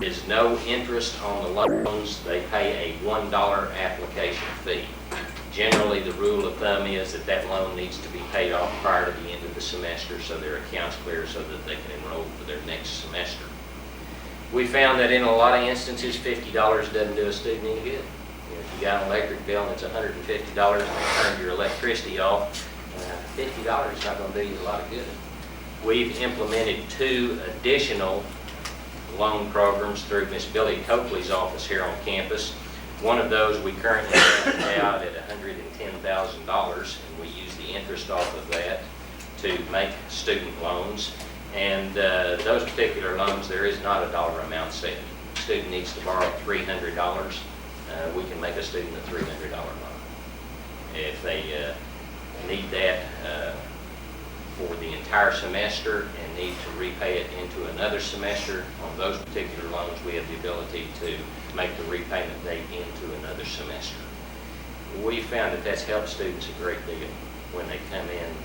is no interest on the loans. They pay a $1 application fee. Generally, the rule of thumb is that that loan needs to be paid off prior to the end of the semester so their account's clear so that they can enroll for their next semester. We found that in a lot of instances, $50 doesn't do a student any good. If you got an electric bill and it's $150 and they turn your electricity off, $50 is not going to do you a lot of good. We've implemented 2 additional loan programs through Miss Billy Coakley's office here on campus. One of those we currently have out at $110,000, and we use the interest off of that to make student loans. And those particular loans, there is not a dollar amount set. If a student needs to borrow $300, we can make a student a $300 loan. If they need that for the entire semester and need to repay it into another semester, on those particular loans we have the ability to make the repayment date into another semester. We found that that's helped students a great deal when they come in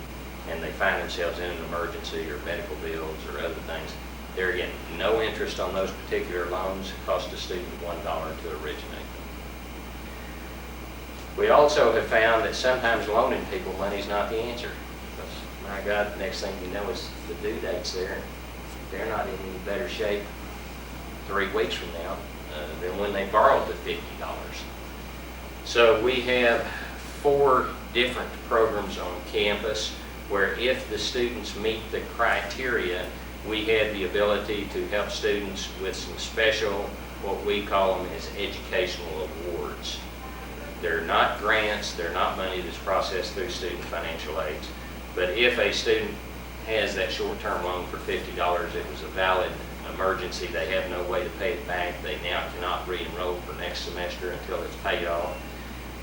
and they find themselves in an emergency or medical bills or other things. There again, no interest on those particular loans, cost a student $1 to originate them. We also have found that sometimes loaning people money is not the answer. My God, the next thing you know is the due date's there. They're not in any better shape 3 weeks from now than when they borrowed the $50. So we have 4 different programs on campus where if the students meet the criteria, we have the ability to help students with some special, what we call them as educational awards. They're not grants, they're not money that's processed through student financial aids. But if a student has that short-term loan for $50, it was a valid emergency, they have no way to pay it back, they now cannot re-enroll for next semester until it's paid off.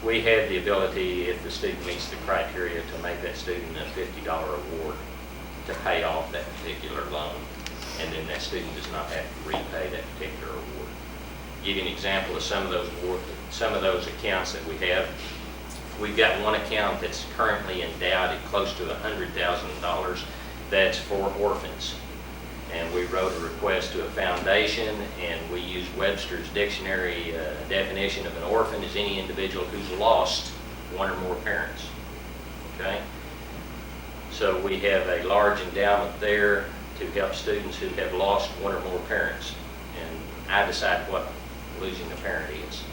We have the ability, if the student meets the criteria, to make that student a $50 award to pay off that particular loan, and then that student does not have to repay that particular award. Give you an example of some of those accounts that we have. We've got one account that's currently endowed at close to $100,000. That's for orphans. And we wrote a request to a foundation, and we used Webster's dictionary definition of an orphan as any individual who's lost one or more parents. Okay? So we have a large endowment there to help students who have lost one or more parents. And I decide what losing a parent is.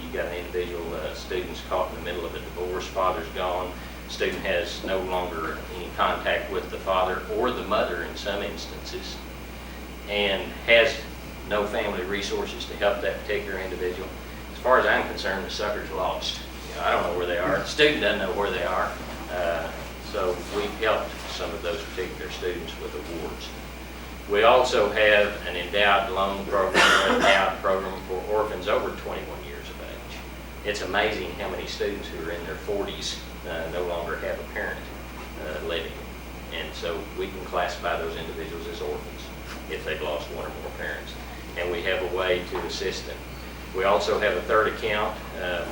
You've got an individual, student's caught in the middle of a divorce, father's gone, student has no longer any contact with the father or the mother in some instances, and has no family resources to help that particular individual. As far as I'm concerned, the sucker's lost. I don't know where they are. The student doesn't know where they are. So we've helped some of those particular students with awards. We also have an endowed loan program, or endowed program for orphans over 21 years of age. It's amazing how many students who are in their 40s no longer have a parent living. And so we can classify those individuals as orphans if they've lost one or more parents. And we have a way to assist them. We also have a third account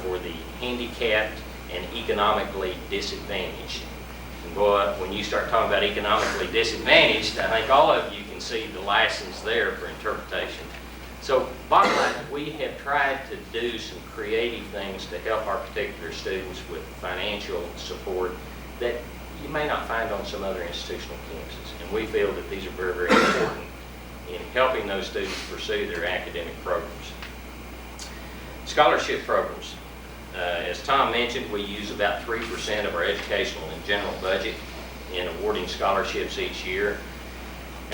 for the handicapped and economically disadvantaged. And boy, when you start talking about economically disadvantaged, I think all of you can see the license there for interpretation. So bottom line, we have tried to do some creative things to help our particular students with financial support that you may not find on some other institutional campuses. And we feel that these are very, very important in helping those students pursue their academic programs. Scholarship programs. As Tom mentioned, we use about 3% of our educational and general budget in awarding scholarships each year.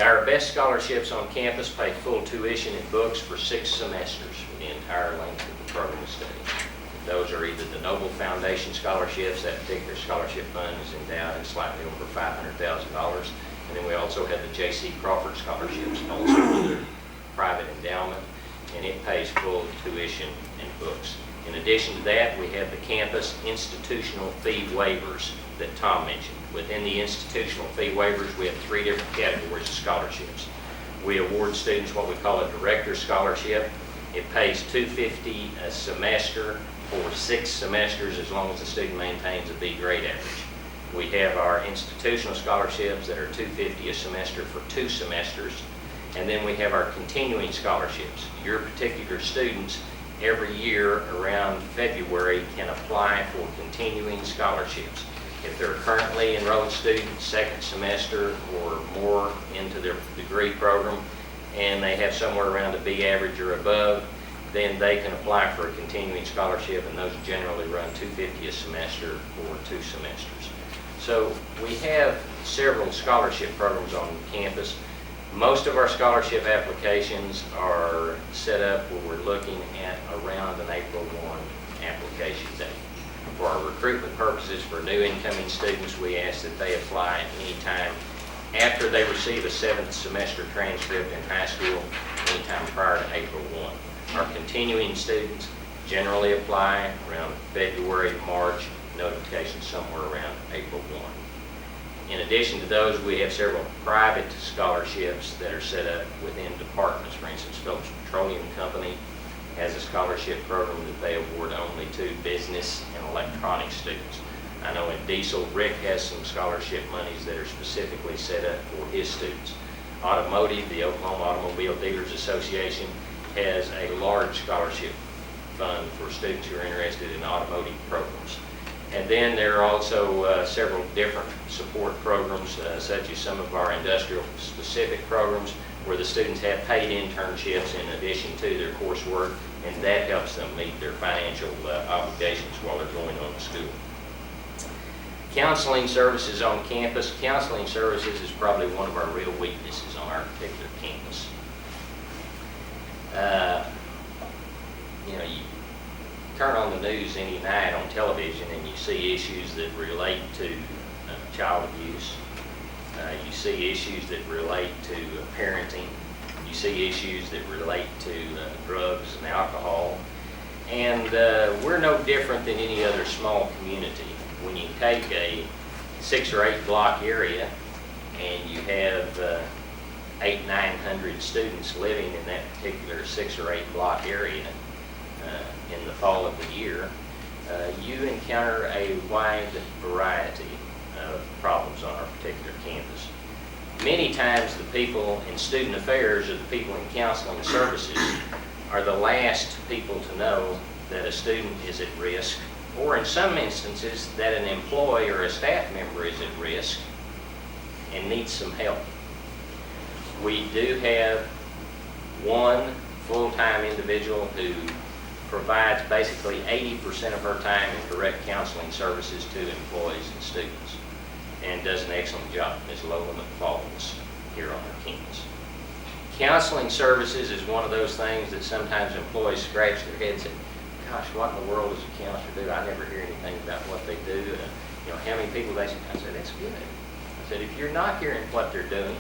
Our best scholarships on campus pay full tuition and books for 6 semesters for the entire length of the program of study. Those are either the Noble Foundation scholarships. That particular scholarship fund is endowed at slightly over $500,000. And then we also have the J.C. Crawford scholarships, also another private endowment, and it pays full tuition and books. In addition to that, we have the campus institutional fee waivers that Tom mentioned. Within the institutional fee waivers, we have 3 different categories of scholarships. We award students what we call a director's scholarship. It pays $250 a semester for 6 semesters as long as the student maintains a B grade average. We have our institutional scholarships that are $250 a semester for 2 semesters. And then we have our continuing scholarships. Your particular students every year around February can apply for continuing scholarships. If they're currently enrolled students, second semester or more into their degree program, and they have somewhere around a B average or above, then they can apply for a continuing scholarship, and those generally run $250 a semester for 2 semesters. So we have several scholarship programs on campus. Most of our scholarship applications are set up where we're looking at around an April 1 application date. For our recruitment purposes for new incoming students, we ask that they apply anytime after they receive a 7th semester transcript in high school, anytime prior to April 1. Our continuing students generally apply around February, March, notification somewhere around April 1. In addition to those, we have several private scholarships that are set up within departments. For instance, Phillips Petroleum Company has a scholarship program that they award only to business and electronics students. I know in Diesel, Rick has some scholarship monies that are specifically set up for his students. Automotive, the Oklahoma Automobile Dealers Association, has a large scholarship fund for students who are interested in automotive programs. And then there are also several different support programs, such as some of our industrial-specific programs, where the students have paid internships in addition to their coursework, and that helps them meet their financial obligations while they're going on to school. Counseling services on campus. Counseling services is probably one of our real weaknesses on our particular campus. You turn on the news any night on television and you see issues that relate to child abuse. You see issues that relate to parenting. You see issues that relate to drugs and alcohol. And we're no different than any other small community. When you take a 6 or 8 block area and you have 800-900 students living in that particular 6 or 8 block area in the fall of the year, you encounter a wide variety of problems on our particular campus. Many times the people in student affairs or the people in counseling services are the last people to know that a student is at risk, or in some instances that an employee or a staff member is at risk and needs some help. We do have one full-time individual who provides basically 80% of her time in direct counseling services to employees and students, and does an excellent job. Ms. Lola McFalls here on our campus. Counseling services is one of those things that sometimes employees scratch their heads and say, gosh, what in the world does a counselor do? I never hear anything about what they do. How many people they say? I said, that's good. I said, if you're not hearing what they're doing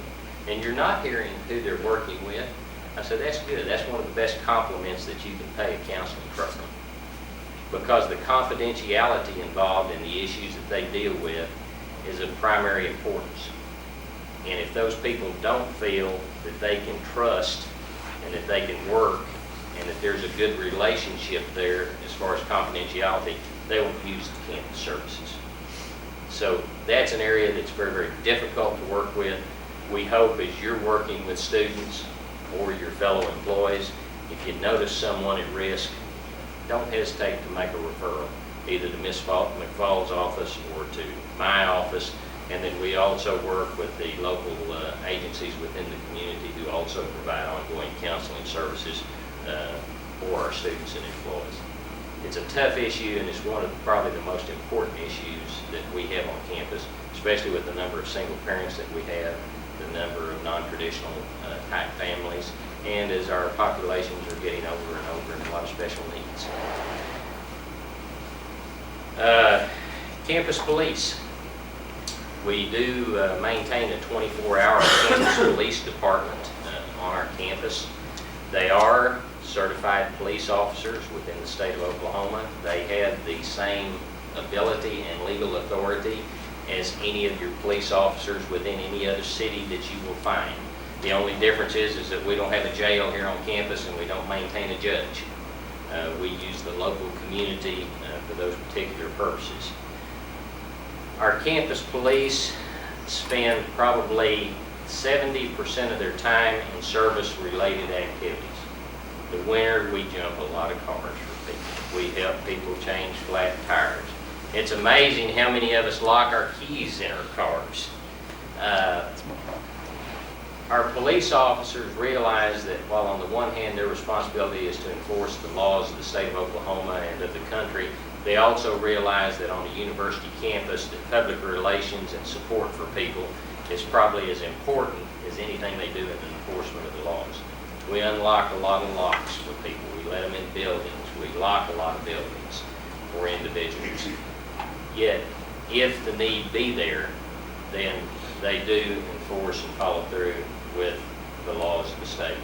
and you're not hearing who they're working with, I said, that's good. That's one of the best compliments that you can pay a counseling program, because the confidentiality involved in the issues that they deal with is of primary importance. And if those people don't feel that they can trust and that they can work and that there's a good relationship there as far as confidentiality, they won't use the campus services. So that's an area that's very, very difficult to work with. We hope as you're working with students or your fellow employees, if you notice someone at risk, don't hesitate to make a referral, either to Ms. McFall's office or to my office. And then we also work with the local agencies within the community who also provide ongoing counseling services for our students and employees. It's a tough issue, and it's one of probably the most important issues that we have on campus, especially with the number of single parents that we have, the number of non-traditional type families, and as our populations are getting older and older and a lot of special needs. Campus police. We do maintain a 24-hour campus police department on our campus. They are certified police officers within the state of Oklahoma. They have the same ability and legal authority as any of your police officers within any other city that you will find. The only difference is that we don't have a jail here on campus and we don't maintain a judge. We use the local community for those particular purposes. Our campus police spend probably 70% of their time in service-related activities. The winter, we jump a lot of cars for people. We help people change flat tires. It's amazing how many of us lock our keys in our cars. Our police officers realize that while on the one hand their responsibility is to enforce the laws of the state of Oklahoma and of the country, they also realize that on a university campus that public relations and support for people is probably as important as anything they do in the enforcement of the laws. We unlock a lot of locks for people. We let them in buildings. We lock a lot of buildings for individuals. Yet, if the need be there, then they do enforce and follow through with the laws of the state.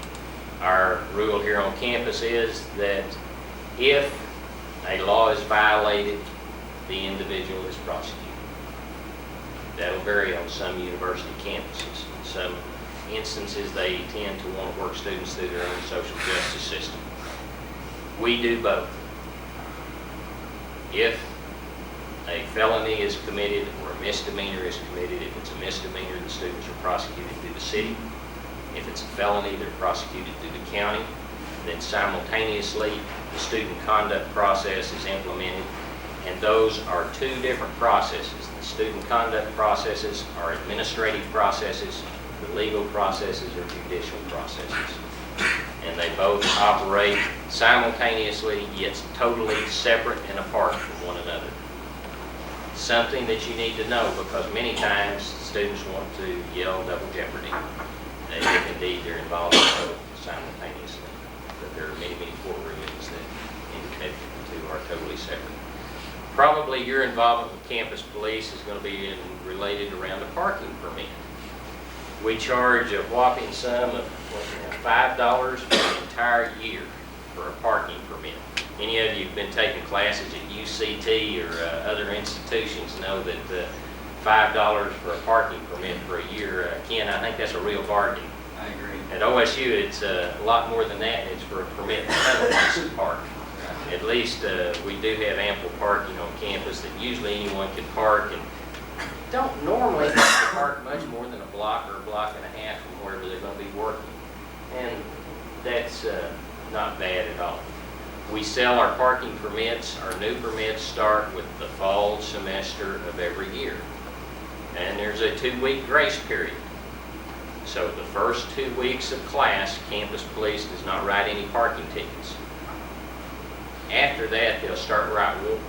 Our rule here on campus is that if a law is violated, the individual is prosecuted. That'll vary on some university campuses. In some instances, they tend to want to work students through their own social justice system. We do both. If a felony is committed or a misdemeanor is committed, if it's a misdemeanor, the students are prosecuted through the city. If it's a felony, they're prosecuted through the county. Then simultaneously, the student conduct process is implemented, and those are two different processes. The student conduct processes are administrative processes, the legal processes are judicial processes. And they both operate simultaneously, yet totally separate and apart from one another. Something that you need to know, because many times students want to yell double jeopardy. If indeed they're involved in both simultaneously. But there are many, many court rulings that indicate the two are totally separate. Probably your involvement with campus police is going to be related around a parking permit. We charge a whopping sum of $5 for the entire year for a parking permit. Any of you who've been taking classes at UCT or other institutions know that $5 for a parking permit for a year, Ken, I think that's a real bargain. I agree. At OSU, it's a lot more than that. It's for a permit to have a place to park. At least we do have ample parking on campus that usually anyone can park, and don't normally have to park much more than a block or a block and a half from wherever they're going to be working. And that's not bad at all. We sell our parking permits. Our new permits start with the fall semester of every year. And there's a 2-week grace period. So the first 2 weeks of class, campus police does not write any parking tickets. After that, they'll start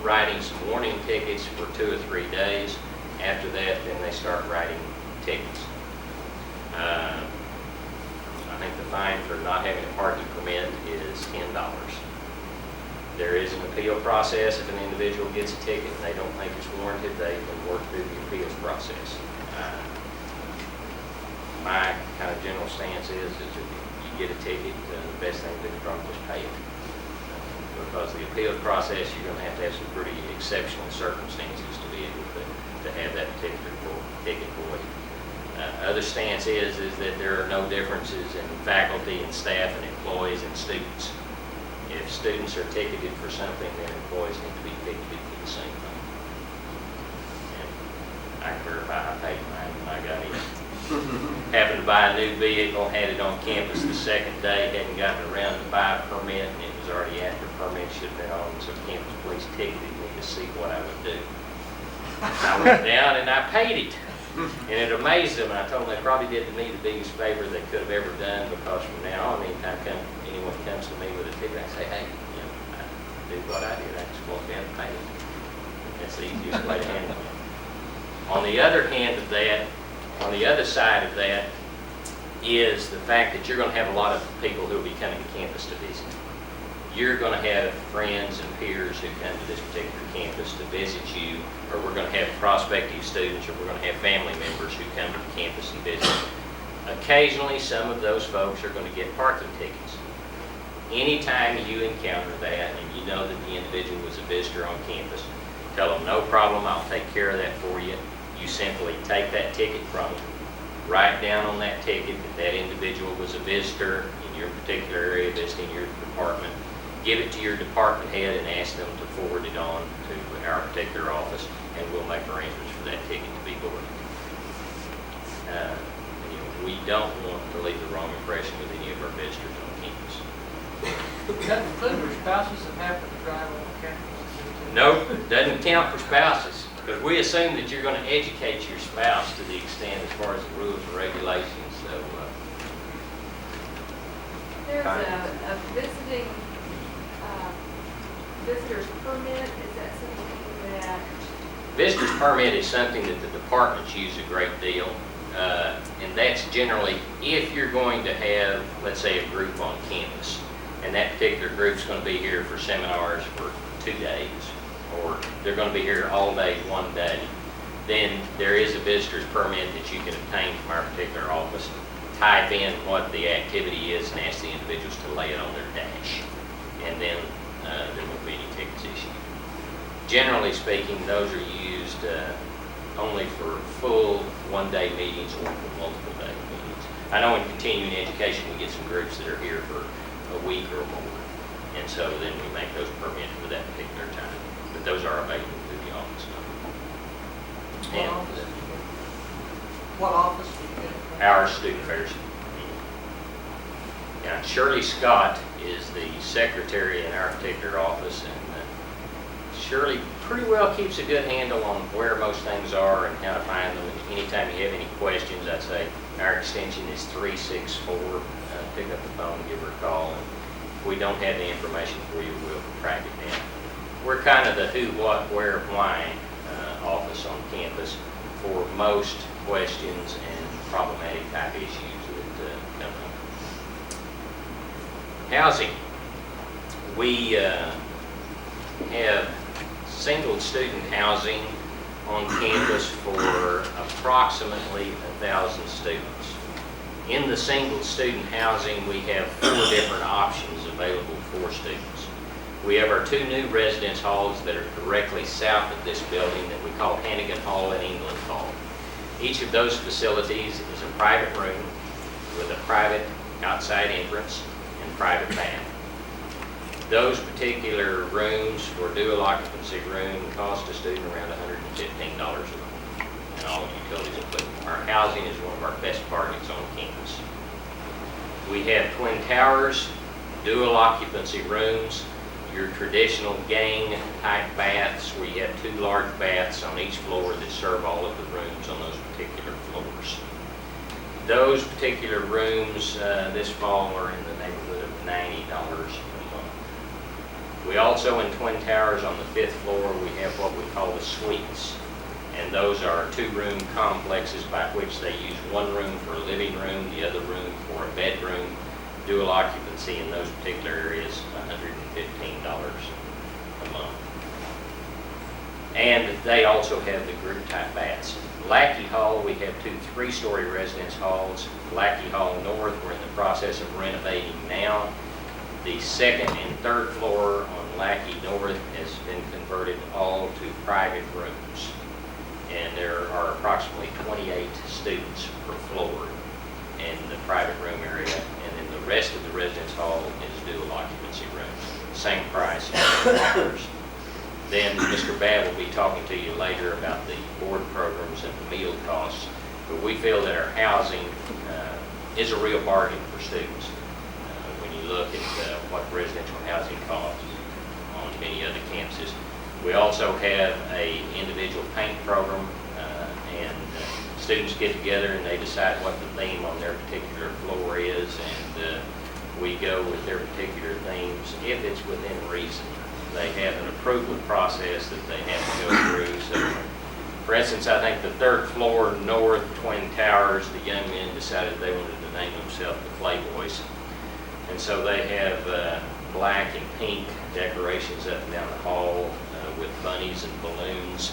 writing some warning tickets for 2 or 3 days. After that, then they start writing tickets. I think the fine for not having a parking permit is $10. There is an appeal process. If an individual gets a ticket and they don't think it's warranted, they can work through the appeals process. My kind of general stance is that if you get a ticket, the best thing to do is probably just pay it. Because the appeals process, you're going to have some pretty exceptional circumstances to be able to have that particular ticket voided. Other stance is that there are no differences in faculty and staff and employees and students. If students are ticketed for something, then employees need to be ticketed for the same thing. And I can verify I paid mine when I got in. Happened to buy a new vehicle, had it on campus the second day, hadn't gotten around to buy a permit, and it was already after permit should have been on, so campus police ticketed me to see what I would do. I went down and I paid it. And it amazed them, and I told them they probably did me the biggest favor they could have ever done, because from now on, anytime anyone comes to me with a ticket, I say, hey, I do what I did. I just walk down and pay it. That's the easiest way to handle it. On the other hand of that, on the other side of that, is the fact that you're going to have a lot of people who will be coming to campus to visit. You're going to have friends and peers who come to this particular campus to visit you, or we're going to have prospective students, or we're going to have family members who come to the campus and visit. Occasionally, some of those folks are going to get parking tickets. Anytime you encounter that and you know that the individual was a visitor on campus, tell them, no problem, I'll take care of that for you. You simply take that ticket from them, write down on that ticket that that individual was a visitor in your particular area, visiting your department. Give it to your department head and ask them to forward it on to our particular office, and we'll make arrangements for that ticket to be boarded. We don't want to leave the wrong impression with any of our visitors on campus. Does that include your spouses that happen to drive on campus? Nope, doesn't count for spouses, because we assume that you're going to educate your spouse to the extent as far as the rules and regulations, so. There's a visiting, visitor's permit, is that something that? Visitor's permit is something that the departments use a great deal, and that's generally if you're going to have, let's say, a group on campus, and that particular group's going to be here for seminars for 2 days, or they're going to be here all day, 1 day, then there is a visitor's permit that you can obtain from our particular office. Type in what the activity is and ask the individuals to lay it on their dash, and then there won't be any tickets issued. Generally speaking, those are used only for full 1-day meetings or for multiple day meetings. I know in continuing education we get some groups that are here for a week or more, and so then we make those permitted for that particular time. But those are available through the office number. What office do you get? Our student affairs. Now, Shirley Scott is the secretary in our particular office, and Shirley pretty well keeps a good handle on where most things are and how to find them. And anytime you have any questions, I'd say our extension is 364. Pick up the phone, give her a call, and if we don't have the information for you, we'll track it down. We're kind of the who, what, where, why office on campus for most questions and problematic type issues that come up. Housing. We have single student housing on campus for approximately 1,000 students. In the single student housing, we have 4 different options available for students. We have our 2 new residence halls that are directly south of this building that we call Hannigan Hall and England Hall. Each of those facilities is a private room with a private outside entrance and private bath. Those particular rooms for dual occupancy room cost a student around $115 a month, and all utilities included. Our housing is one of our best bargains on campus. We have twin towers, dual occupancy rooms, your traditional gang type baths where you have 2 large baths on each floor that serve all of the rooms on those particular floors. Those particular rooms this fall are in the neighborhood of $90 a month. We also, in Twin Towers on the 5th floor, we have what we call the suites. And those are 2-room complexes by which they use 1 room for a living room, the other room for a bedroom. Dual occupancy in those particular areas, $115 a month. And they also have the group type baths. Lackey Hall, we have 2 3-story residence halls. Lackey Hall North, we're in the process of renovating now. The 2nd and 3rd floor on Lackey North has been converted all to private rooms. And there are approximately 28 students per floor in the private room area. And then the rest of the residence hall is dual occupancy rooms. Same price as lockers. Then Mr. Babb will be talking to you later about the board programs and the meal costs. But we feel that our housing is a real bargain for students when you look at what residential housing costs on many other campuses. We also have an individual paint program, and students get together and they decide what the theme on their particular floor is, and we go with their particular themes if it's within reason. They have an approval process that they have to go through. So, for instance, I think the 3rd floor north Twin Towers, the young men decided they wanted to name themselves the Playboys. And so they have black and pink decorations up and down the hall with bunnies and balloons.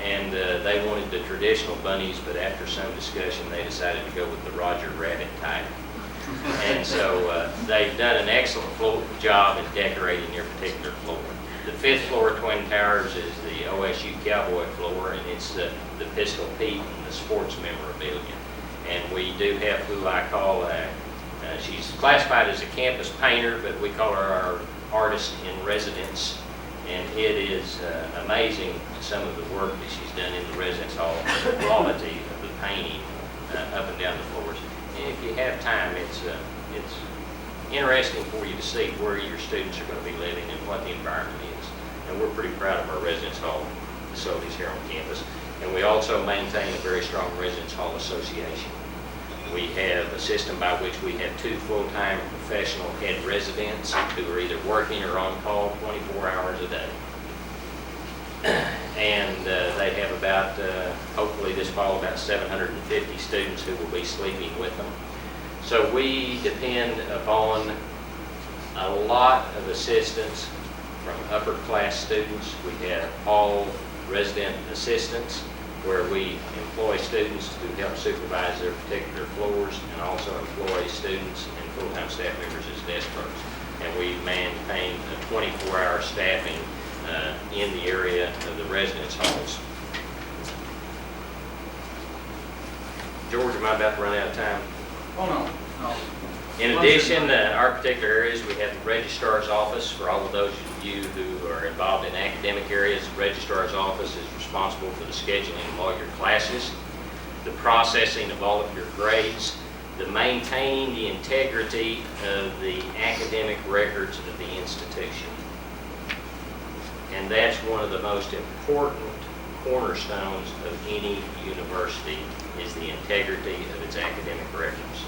And they wanted the traditional bunnies, but after some discussion, they decided to go with the Roger Rabbit type. And so they've done an excellent job in decorating their particular floor. The 5th floor Twin Towers is the OSU Cowboy floor, and it's the Pistol Pete and the sports memorabilia. And we do have who I call, she's classified as a campus painter, but we call her our artist in residence. And it is amazing some of the work that she's done in the residence hall, the quality of the painting up and down the floors. if you have time, it's interesting for you to see where your students are going to be living and what the environment is. And we're pretty proud of our residence hall facilities here on campus. And we also maintain a very strong residence hall association. We have a system by which we have 2 full-time professional head residents who are either working or on call 24 hours a day. And they have about, hopefully this fall, about 750 students who will be sleeping with them. So we depend upon a lot of assistance from upper class students. We have all resident assistants where we employ students to help supervise their particular floors and also employ students and full-time staff members as desk clerks. And we maintain a 24-hour staffing in the area of the residence halls. George, am I about to run out of time? Oh, no, no. In addition, our particular areas, we have the registrar's office. For all of those of you who are involved in academic areas, the registrar's office is responsible for the scheduling of all your classes, the processing of all of your grades, the maintaining the integrity of the academic records of the institution. And that's one of the most important cornerstones of any university, is the integrity of its academic records.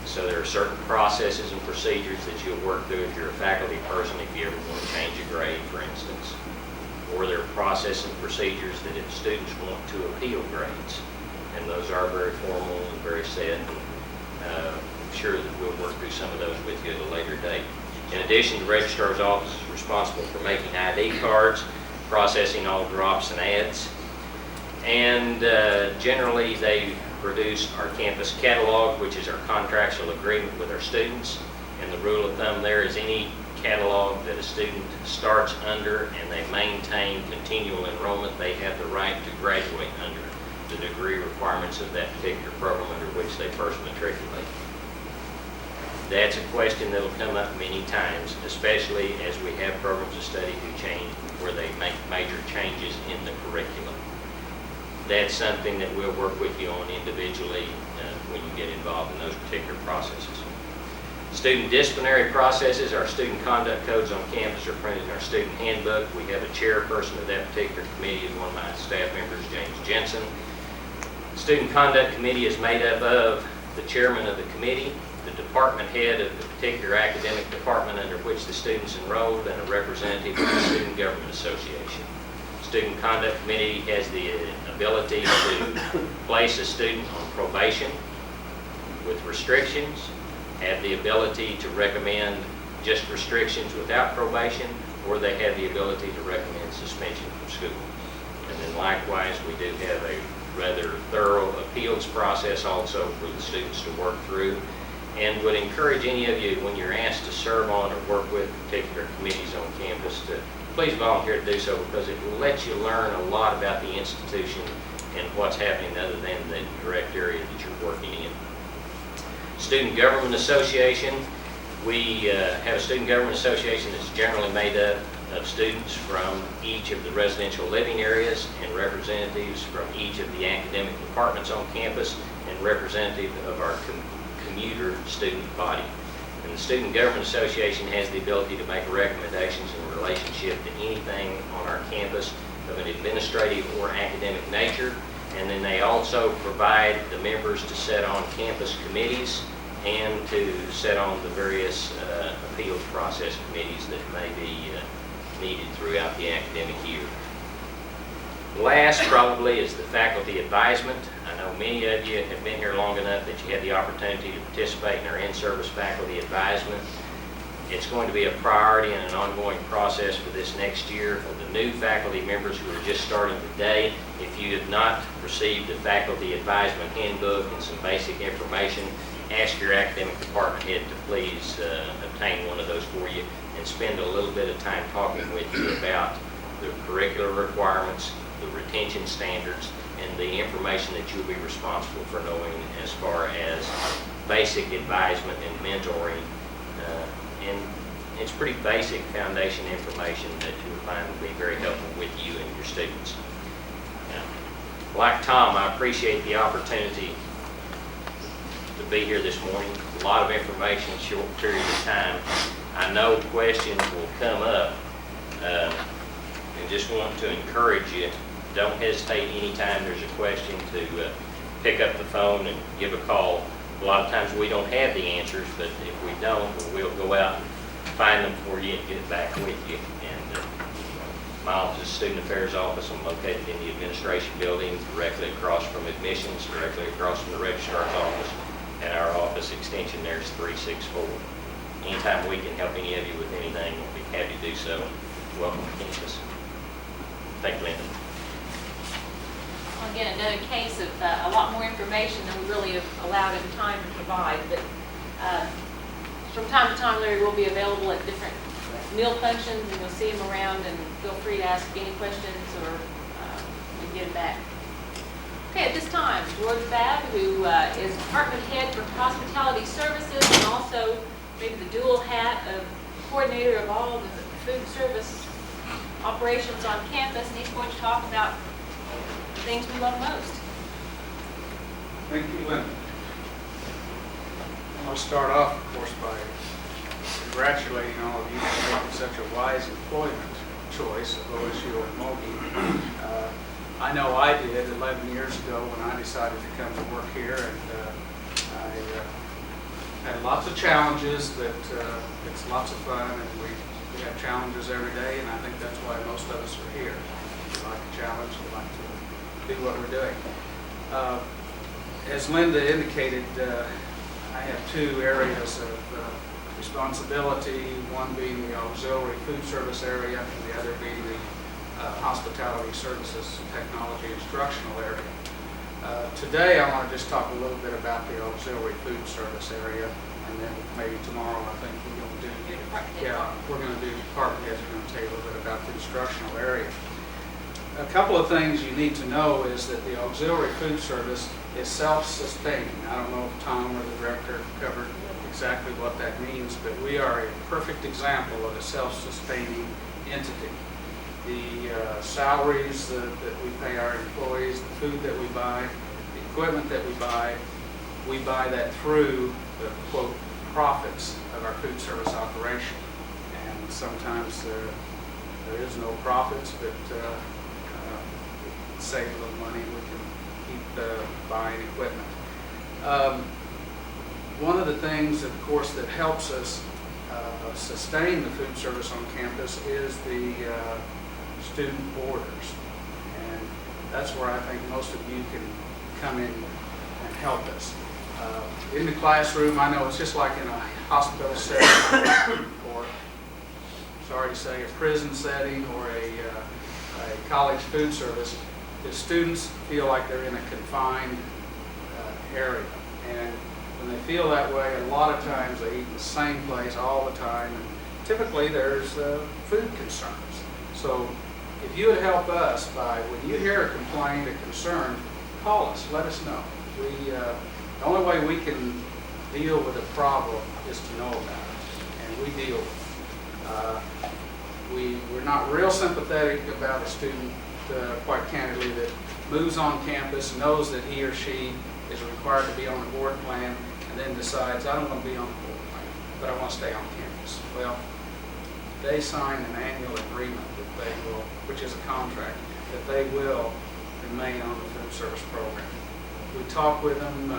So there are certain processes and procedures that you'll work through if you're a faculty person, if you ever want to change a grade, for instance. Or there are processes and procedures that if students want to appeal grades. And those are very formal and very set. And I'm sure that we'll work through some of those with you at a later date. In addition, the registrar's office is responsible for making ID cards, processing all drops and adds. And generally, they produce our campus catalog, which is our contractual agreement with our students. And the rule of thumb there is any catalog that a student starts under and they maintain continual enrollment, they have the right to graduate under the degree requirements of that particular program under which they first matriculate. That's a question that will come up many times, especially as we have programs of study where they make major changes in the curriculum. That's something that we'll work with you on individually when you get involved in those particular processes. Student disciplinary processes, our student conduct codes on campus are printed in our student handbook. We have a chairperson of that particular committee, is one of my staff members, James Jensen. Student conduct committee is made up of the chairman of the committee, the department head of the particular academic department under which the students enrolled, and a representative of the Student Government Association. Student Conduct Committee has the ability to place a student on probation with restrictions, have the ability to recommend just restrictions without probation, or they have the ability to recommend suspension from school. And then likewise, we do have a rather thorough appeals process also for the students to work through, and would encourage any of you, when you're asked to serve on or work with particular committees on campus, to please volunteer to do so, because it will let you learn a lot about the institution and what's happening other than the direct area that you're working in. Student Government Association. We have a Student Government Association that's generally made up of students from each of the residential living areas and representatives from each of the academic departments on campus and representative of our commuter student body. And the Student Government Association has the ability to make recommendations in relationship to anything on our campus of an administrative or academic nature. And then they also provide the members to sit on campus committees and to sit on the various appeals process committees that may be needed throughout the academic year. Last probably is the faculty advisement. I know many of you have been here long enough that you had the opportunity to participate in our in-service faculty advisement. It's going to be a priority and an ongoing process for this next year for the new faculty members who are just starting today. If you have not received a faculty advisement handbook and some basic information, ask your academic department head to please obtain one of those for you and spend a little bit of time talking with you about the curricular requirements, the retention standards, and the information that you'll be responsible for knowing as far as basic advisement and mentoring. And it's pretty basic foundation information that you'll find will be very helpful with you and your students. Now, like Tom, I appreciate the opportunity to be here this morning. A lot of information in a short period of time. I know questions will come up, and just want to encourage you, don't hesitate anytime there's a question to pick up the phone and give a call. A lot of times we don't have the answers, but if we don't, we'll go out and find them for you and get it back with you. And my office is Student Affairs Office. I'm located in the administration building, directly across from admissions, directly across from the registrar's office, and our office extension there is 364. Anytime we can help any of you with anything, we'll be happy to do so. Welcome to campus. Thank you, Linda. Well, again, another case of a lot more information than we really have allowed him time to provide, but from time to time Larry will be available at different meal functions, and you'll see him around, and feel free to ask any questions or we can get him back. Okay, at this time, George Babb, who is department head for hospitality services and also maybe the dual hat of coordinator of all the food service operations on campus, and he's going to talk about the things we love most. Thank you, Linda. I want to start off, of course, by congratulating all of you for making such a wise employment choice of OSU Okmulgee. I know I did 11 years ago when I decided to come to work here, and I had lots of challenges that it's lots of fun, and we have challenges every day, and I think that's why most of us are here. We like a challenge, we like to do what we're doing. As Linda indicated, I have two areas of responsibility, one being the auxiliary food service area and the other being the hospitality services technology instructional area. Today I want to just talk a little bit about the auxiliary food service area, and then maybe tomorrow I think we're going to do, we're going to do department heads are going to tell you a little bit about the instructional area. A couple of things you need to know is that the auxiliary food service is self-sustaining. I don't know if Tom or the director covered exactly what that means, but we are a perfect example of a self-sustaining entity. The salaries that we pay our employees, the food that we buy, the equipment that we buy that through the, quote, profits of our food service operation. And sometimes there is no profits, but save a little money, we can keep buying equipment. One of the things, of course, that helps us sustain the food service on campus is the student boarders. And that's where I think most of you can come in and help us. In the classroom, I know it's just like in a hospital setting or, sorry to say, a prison setting or a college food service. The students feel like they're in a confined area, and when they feel that way, a lot of times they eat in the same place all the time, and typically there's food concerns. So if you would help us by, when you hear a complaint, a concern, call us, let us know. The only way we can deal with a problem is to know about it, and we deal with it. We're not real sympathetic about a student, quite candidly, that moves on campus, knows that he or she is required to be on the board plan, and then decides, I don't want to be on the board plan, but I want to stay on campus. Well, they sign an annual agreement that they will, which is a contract, that they will remain on the food service program. We talk with them,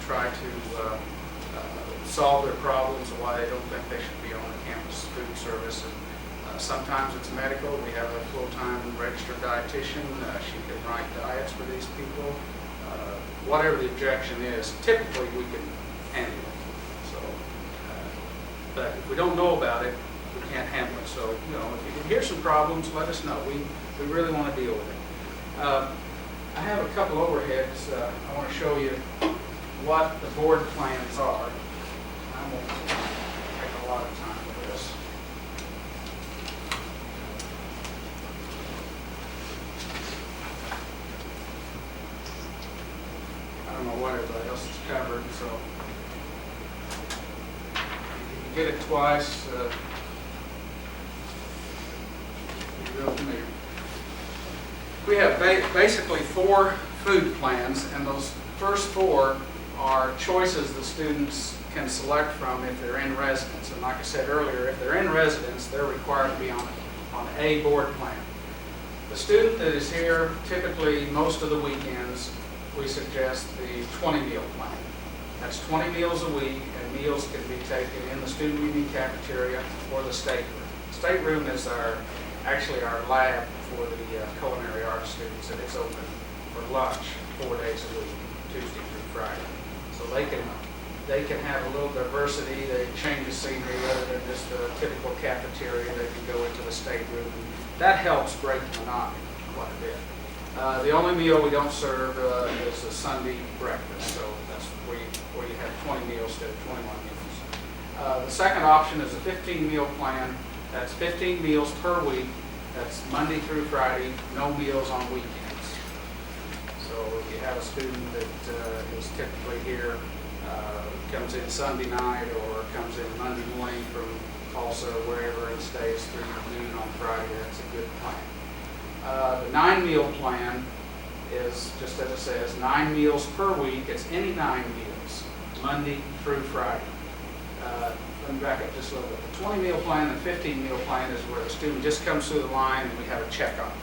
try to solve their problems of why they don't think they should be on the campus food service. And, sometimes it's medical. We have a full-time registered dietitian. She can write diets for these people. Whatever the objection is, typically we can handle it. So, but if we don't know about it, we can't handle it. So, you know, if you can hear some problems, let us know. We really want to deal with it. I have a couple overheads. I want to show you what the board plans are. I won't take a lot of time with this. I don't know what everybody else has covered, so you get it twice, you're real familiar. We have basically 4 food plans, and those first 4 are choices the students can select from if they're in residence. And like I said earlier, if they're in residence, they're required to be on a board plan. The student that is here, typically most of the weekends, we suggest the 20 meal plan. That's 20 meals a week, and meals can be taken in the student union cafeteria or the stateroom. Stateroom is actually our lab for the culinary arts students, and it's open for lunch 4 days a week, Tuesday through Friday. So they can have a little diversity. They change the scenery other than just the typical cafeteria. They can go into the stateroom. That helps break the monotony quite a bit. The only meal we don't serve is a Sunday breakfast, so that's where you have 20 meals instead of 21 meals. The second option is a 15-meal plan. That's 15 meals per week. That's Monday through Friday, no meals on weekends. So if you have a student that is typically here, comes in Sunday night or comes in Monday morning from Tulsa or wherever and stays through noon on Friday, that's a good plan. The 9-meal plan is, just as it says, 9 meals per week. It's any 9 meals, Monday through Friday. Let me back up just a little bit. The 20-meal plan and 15-meal plan is where the student just comes through the line and we have a check-off.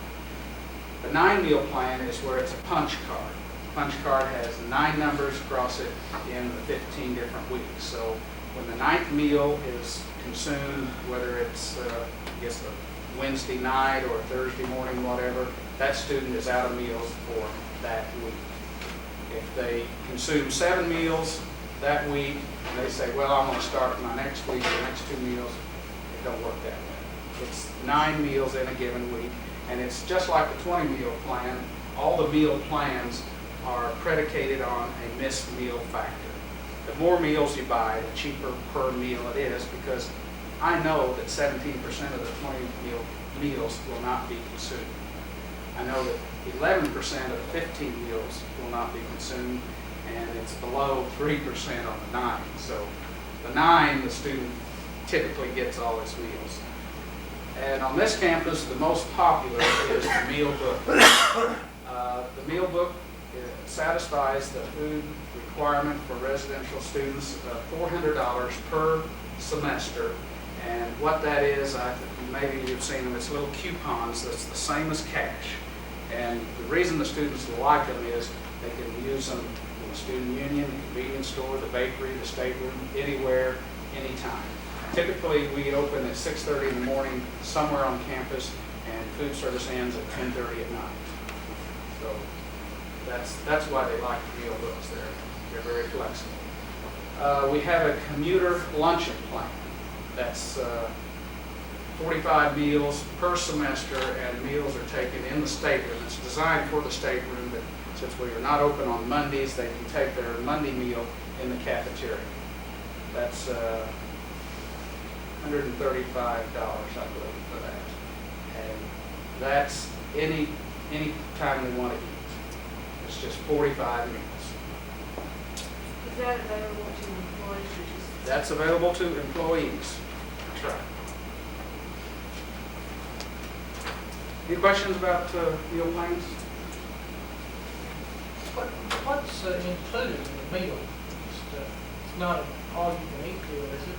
The 9-meal plan is where it's a punch card. The punch card has 9 numbers across it at the end of the 15 different weeks. So when the 9th meal is consumed, whether it's I guess a Wednesday night or a Thursday morning, whatever, that student is out of meals for that week. If they consume 7 meals that week, and they say, well, I'm going to start my next week, the next 2 meals, it don't work that way. It's 9 meals in a given week, and it's just like the 20-meal plan. All the meal plans are predicated on a missed meal factor. The more meals you buy, the cheaper per meal it is, because I know that 17% of the 20 meals will not be consumed. I know that 11% of the 15 meals will not be consumed, and it's below 3% on the 9. So the 9, the student typically gets all his meals. And on this campus, the most popular is the meal book. The meal book satisfies the food requirement for residential students of $400 per semester. And what that is, maybe you've seen them, it's little coupons that's the same as cash. And the reason the students like them is they can use them in the student union, the convenience store, the bakery, the stateroom, anywhere, anytime. Typically, we open at 6:30 in the morning somewhere on campus, and food service ends at 10:30 at night. So that's why they like the meal books. They're very flexible. We have a commuter luncheon plan. That's 45 meals per semester, and meals are taken in the stateroom. It's designed for the stateroom, but since we are not open on Mondays, they can take their Monday meal in the cafeteria. That's $135, I believe, for that. And that's any time they want to eat. It's just 45 meals. Is that available to employees or just? That's available to employees. That's right. Any questions about meal plans? What's included in the meal? It's not an all-you-can-eat deal, is it?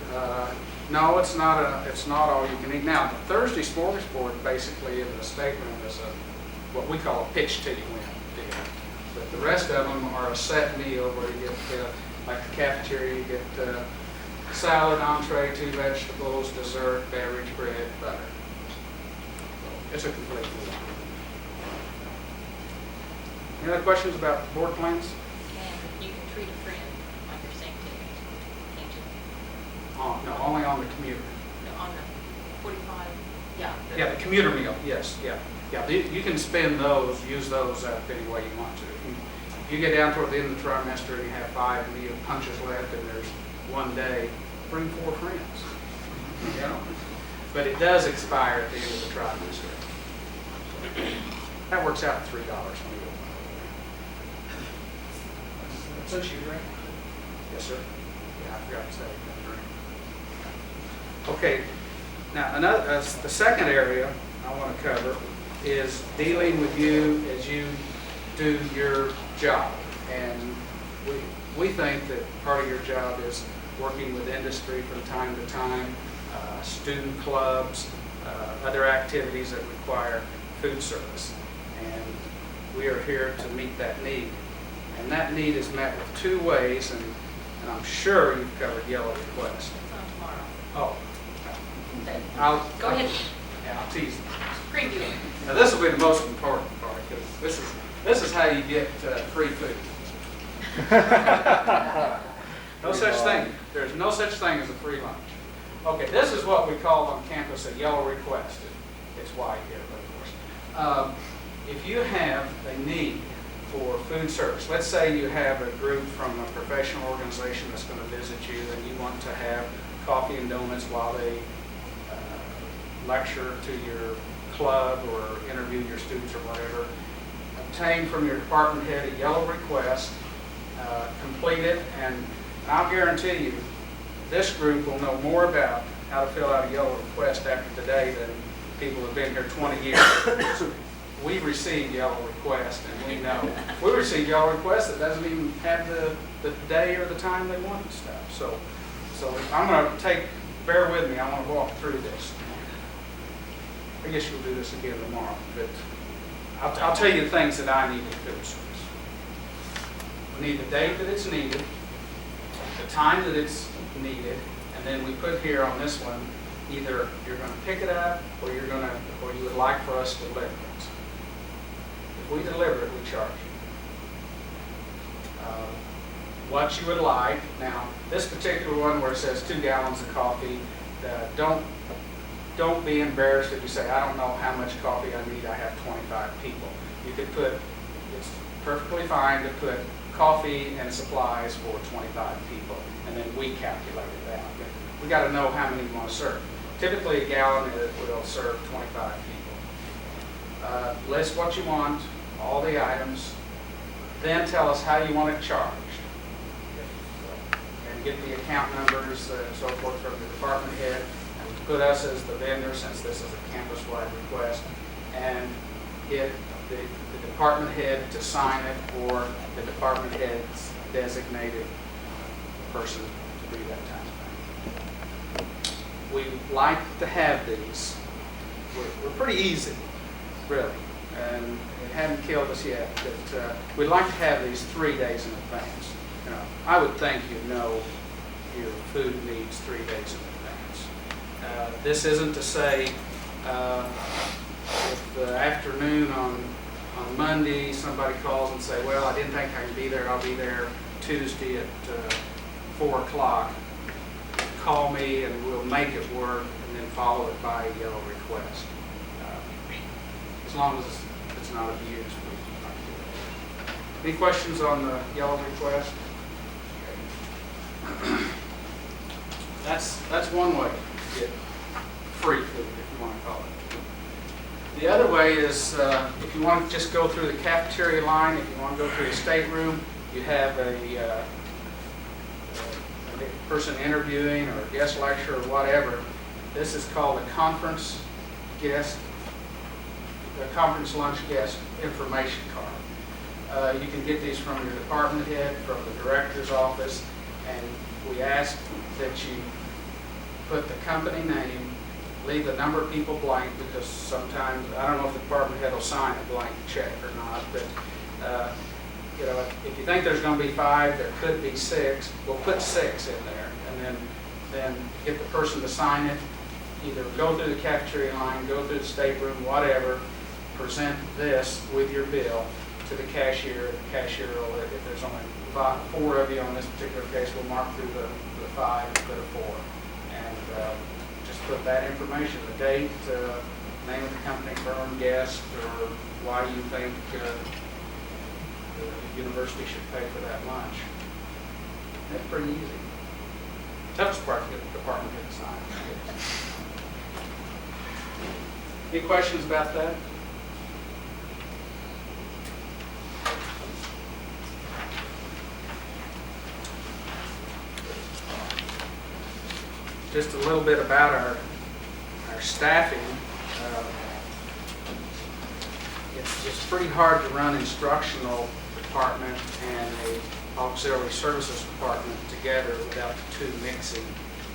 No, it's not all you can eat. Now, the Thursday smorgasbord basically in the stateroom is what we call a pitch till you win deal. But the rest of them are a set meal where you get, like the cafeteria, you get salad, entree, 2 vegetables, dessert, beverage, bread, butter. So it's a complete meal. Any other questions about board plans? And you can treat a friend like you're saying today, can't you? No, only on the commuter. No, on the 45, yeah. Yeah, the commuter meal, yes, yeah. Yeah, you can spend those, use those up any way you want to. If you get down toward the end of the trimester and you have 5 meal punches left and there's 1 day, bring 4 friends. You know? But it does expire at the end of the trimester. That works out to $3 a meal. That's you, right? Yes, sir. Yeah, I forgot to say that. Okay. Now, the second area I want to cover is dealing with you as you do your job. And we think that part of your job is working with industry from time to time, student clubs, other activities that require food service. And we are here to meet that need. And that need is met with two ways, and I'm sure you've covered yellow request. It's on tomorrow. Oh, Okay. Go ahead, Yeah, I'll tease you. preview it. Now, this will be the most important part, because this is how you get free food. No such thing. There's no such thing as a free lunch. Okay, this is what we call on campus a yellow request. It's white here, of course. If you have a need for food service, let's say you have a group from a professional organization that's going to visit you, and you want to have coffee and donuts while they lecture to your club or interview your students or whatever, obtain from your department head a yellow request, complete it, and I'll guarantee you this group will know more about how to fill out a yellow request after today than people who have been here 20 years. We receive yellow requests, and we know. We receive yellow requests that doesn't even have the day or the time they want the stuff. So I'm going to bear with me, I want to walk through this. I guess you'll do this again tomorrow, but I'll tell you the things that I need in food service. We need the date that it's needed, the time that it's needed, and then we put here on this one, either you're going to pick it up or you would like for us to deliver it. If we deliver it, we charge you. What you would like, now this particular one where it says 2 gallons of coffee, don't be embarrassed if you say, I don't know how much coffee I need, I have 25 people. You could put, it's perfectly fine to put coffee and supplies for 25 people, and then we calculate it out. We got to know how many you want to serve. Typically a gallon will serve 25 people. List what you want, all the items, then tell us how you want it charged. And get the account numbers and so forth from the department head, and put us as the vendor since this is a campus-wide request, and get the department head to sign it, or the department head's designated person to do that kind of thing. We like to have these. We're pretty easy, really, and it hadn't killed us yet, but we'd like to have these 3 days in advance. You know, I would think you know your food needs 3 days in advance. This isn't to say if the afternoon on Monday somebody calls and say, well, I didn't think I could be there, I'll be there Tuesday at 4 o'clock. Call me and we'll make it work, and then follow it by a yellow request. As long as it's not abused, we like to do it. Any questions on the yellow request? That's one way to get free food, if you want to call it. The other way is if you want to just go through the cafeteria line, if you want to go through the stateroom, you have a person interviewing or a guest lecturer or whatever. This is called a conference lunch guest information card. You can get these from your department head, from the director's office, and we ask that you put the company name, leave the number of people blank, because sometimes, I don't know if the department head will sign a blank check or not, but you know, if you think there's going to be 5, there could be 6, we'll put 6 in there, and then get the person to sign it, either go through the cafeteria line, go through the stateroom, whatever, present this with your bill to the cashier. The cashier will, if there's only 4 of you on this particular case, will mark through the 5 instead of 4. And just put that information, the date, name of the company, firm, guest, or why do you think the university should pay for that lunch. That's pretty easy. Toughest part to get the department head to sign. Any questions about that? Just a little bit about our staffing. It's it's pretty hard to run instructional department and a auxiliary services department together without the two mixing,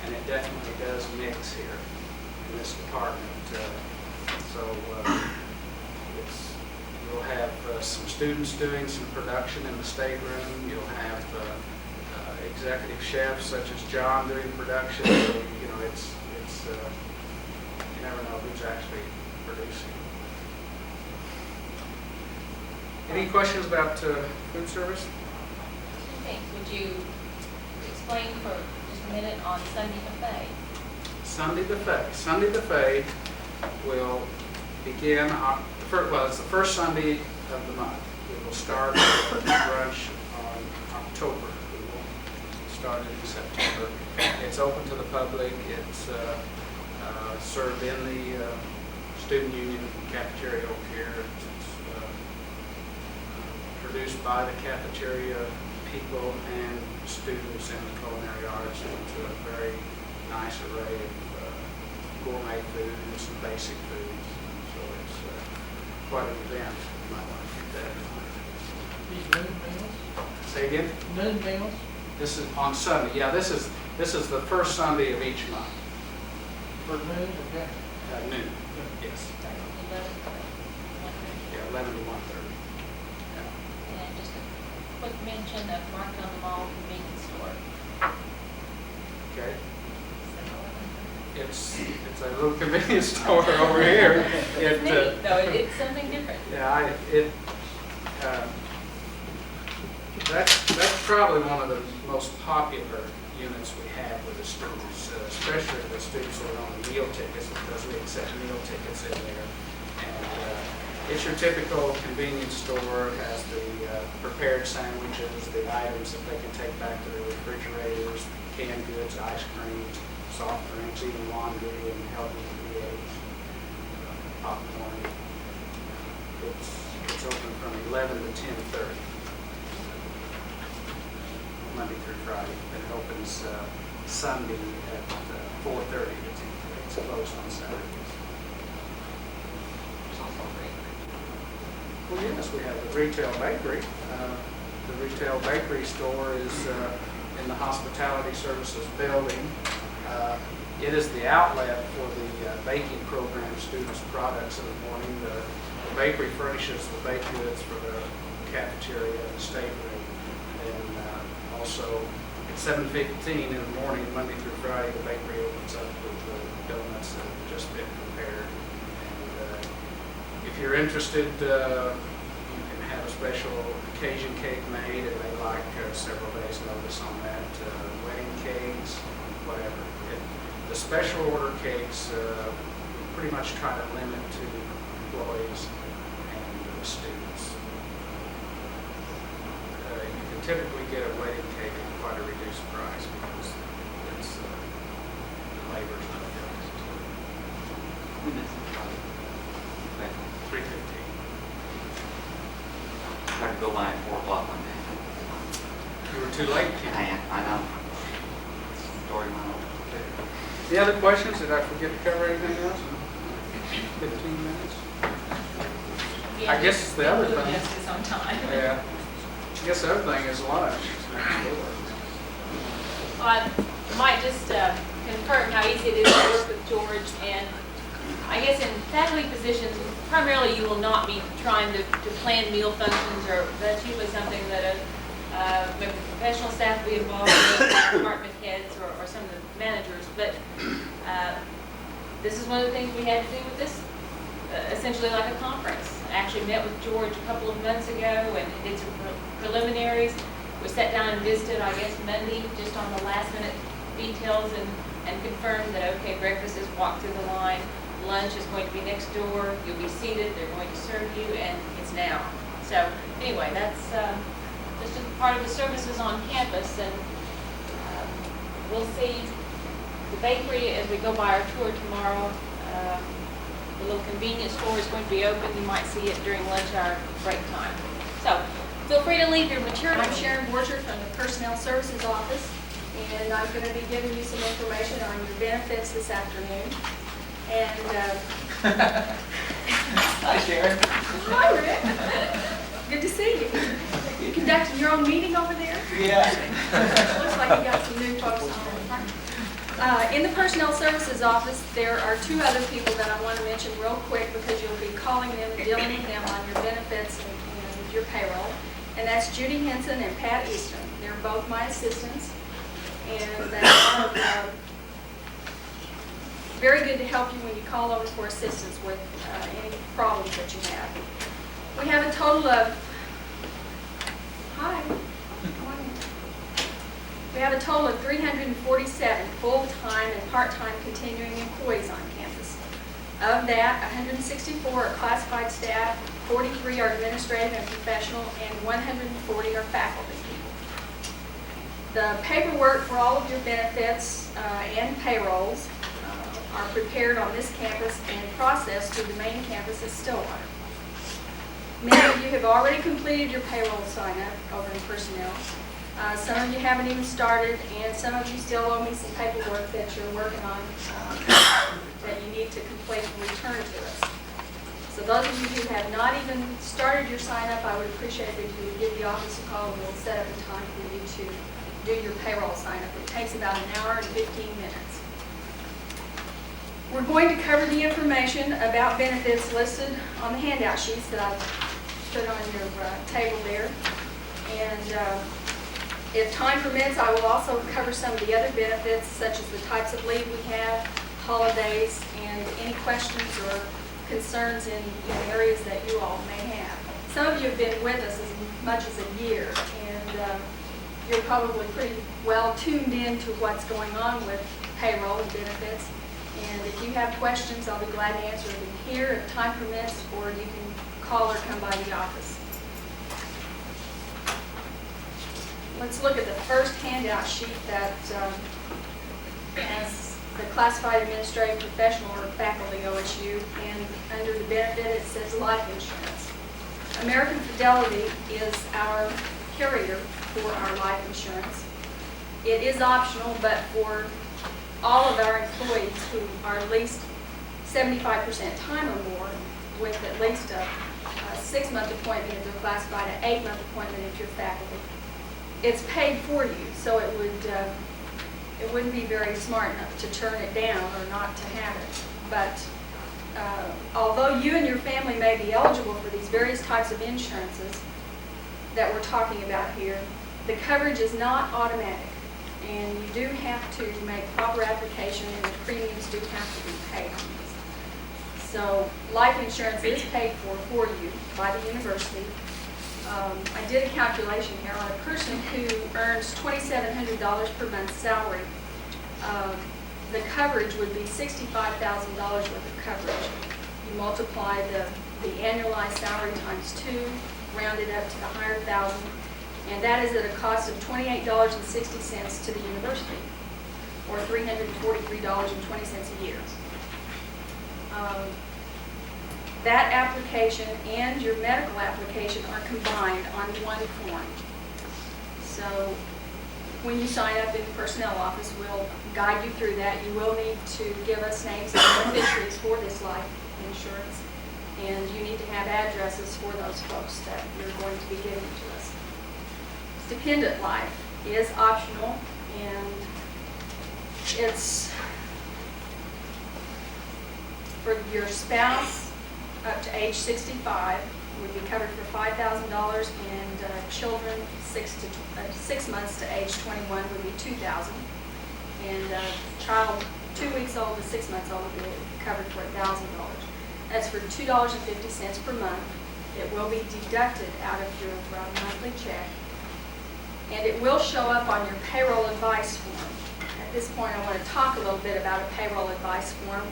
and it definitely does mix here in this department. You'll have some students doing some production in the stateroom. You'll have executive chefs such as John doing production. So, you know, it's you never know who's actually producing. Any questions about food service? Two things. Would you explain for just a minute on Sunday buffet? Sunday buffet will begin it's the first Sunday of the month. We will start with brunch on October. We will start it in September. It's open to the public. It's served in the student union cafeteria over here. It's produced by the cafeteria people and students in the culinary arts. It's a very nice array of gourmet food and some basic foods. So it's quite an event. You might want to keep that in mind. These noon meals? Say again? Noon meals? This is on Sunday. Yeah, this is the first Sunday of each month. For noon, okay. Noon. Yes. 11, Yeah, 11 to 1:30. and just a quick mention of Market on the Mall convenience store. Okay. It's a little convenience store over here. It's neat, though. It's something different. Yeah, that's probably one of the most popular units we have with the students, especially the students that are on the meal tickets, because we accept meal tickets in there. And it's your typical convenience store. It has the prepared sandwiches, the items that they can take back to their refrigerators, canned goods, ice cream, soft drinks, even laundry and healthy meals, popcorn. It's open from 11 to 10:30, Monday through Friday. And it opens Sunday at 4:30 to 10:30. It's closed on Saturdays. Well, yes, we have the retail bakery. The retail bakery store is in the hospitality services building. It is the outlet for the baking program students' products in the morning. The bakery furnishes the baked goods for the cafeteria and the stateroom. And also at 7:15 in the morning, Monday through Friday, the bakery opens up with the donuts that have just been prepared. And if you're interested, you can have a special occasion cake made, and they like several days' notice on that. Wedding cakes, whatever. The special order cakes, we pretty much try to limit to employees and students. You can typically get a wedding cake at quite a reduced price because it's the labor's not fixed. 3:15. I had to go by at 4 o'clock one day. You were too late, Ken. I know. Story mine. Any other questions? Did I forget to cover anything else? 15 minutes? Yeah, I guess the other thing. Yes, it's on time. Yeah. I guess the other thing is lunch. It's next door. Well, I might just confirm how easy it is to work with George, and I guess in faculty positions, primarily you will not be trying to plan meal functions, or that's usually something that maybe the professional staff will be involved with, department heads, or some of the managers. But this is one of the things we had to do with this, essentially like a conference. I actually met with George a couple of months ago and did some preliminaries. We sat down and visited, I guess, Monday, just on the last minute details, and confirmed that, okay, breakfast is walked through the line, lunch is going to be next door, you'll be seated, they're going to serve you, and it's now. So anyway, that's just part of the services on campus, and we'll see the bakery as we go by our tour tomorrow. The little convenience store is going to be open. You might see it during lunch hour break time. So feel free to leave your material. I'm Sharon Borger from the Personnel Services Office, and I'm going to be giving you some information on your benefits this afternoon. And Sharon. Hi, Rick. Good to see you. You conducting your own meeting over there? Yeah. Looks like you got some new folks on. In the Personnel Services Office, there are two other people that I want to mention real quick because you'll be calling them and dealing with them on your benefits and your payroll. And that's Judy Henson and Pat Easton. They're both my assistants. And they are very good to help you when you call over for assistance with any problems that you have. We have a total of, hi, come on in. We have a total of 347 full-time and part-time continuing employees on campus. Of that, 164 are classified staff, 43 are administrative and professional, and 140 are faculty people. The paperwork for all of your benefits and payrolls are prepared on this campus and processed to the main campus at Stillwater. Many of you have already completed your payroll sign-up over in personnel. Some of you haven't even started, and some of you still owe me some paperwork that you're working on that you need to complete and return to us. So those of you who have not even started your sign-up, I would appreciate if you would give the office a call and we'll set up a time for you to do your payroll sign-up. It takes about an hour and 15 minutes. We're going to cover the information about benefits listed on the handout sheets that I've put on your table there. And if time permits, I will also cover some of the other benefits, such as the types of leave we have, holidays, and any questions or concerns in areas that you all may have. Some of you have been with us as much as a year, and you're probably pretty well tuned in to what's going on with payroll and benefits. And if you have questions, I'll be glad to answer them here if time permits, or you can call or come by the office. Let's look at the first handout sheet that has the classified administrative professional or faculty OSU, and under the benefit it says life insurance. American Fidelity is our carrier for our life insurance. It is optional, but for all of our employees who are at least 75% time or more, with at least a 6-month appointment if they're classified, an 8-month appointment if you're faculty, it's paid for you, so it wouldn't be very smart enough to turn it down or not to have it. But although you and your family may be eligible for these various types of insurances that we're talking about here, the coverage is not automatic, and you do have to make proper application, and the premiums do have to be paid on these. So life insurance is paid for you by the university. I did a calculation here on a person who earns $2,700 per month salary. The coverage would be $65,000 worth of coverage. You multiply the annualized salary times 2, round it up to the higher thousand, and that is at a cost of $28.60 to the university, or $343.20 a year. That application and your medical application are combined on one form. So when you sign up in the personnel office, we'll guide you through that. You will need to give us names of beneficiaries for this life insurance, and you need to have addresses for those folks that you're going to be giving to us. Dependent life is optional, and it's for your spouse up to age 65 would be covered for $5,000, and children 6 months to age 21 would be $2,000, and child 2 weeks old to 6 months old would be covered for $1,000. That's for $2.50 per month. It will be deducted out of your monthly check, and it will show up on your payroll advice form. At this point, I want to talk a little bit about a payroll advice form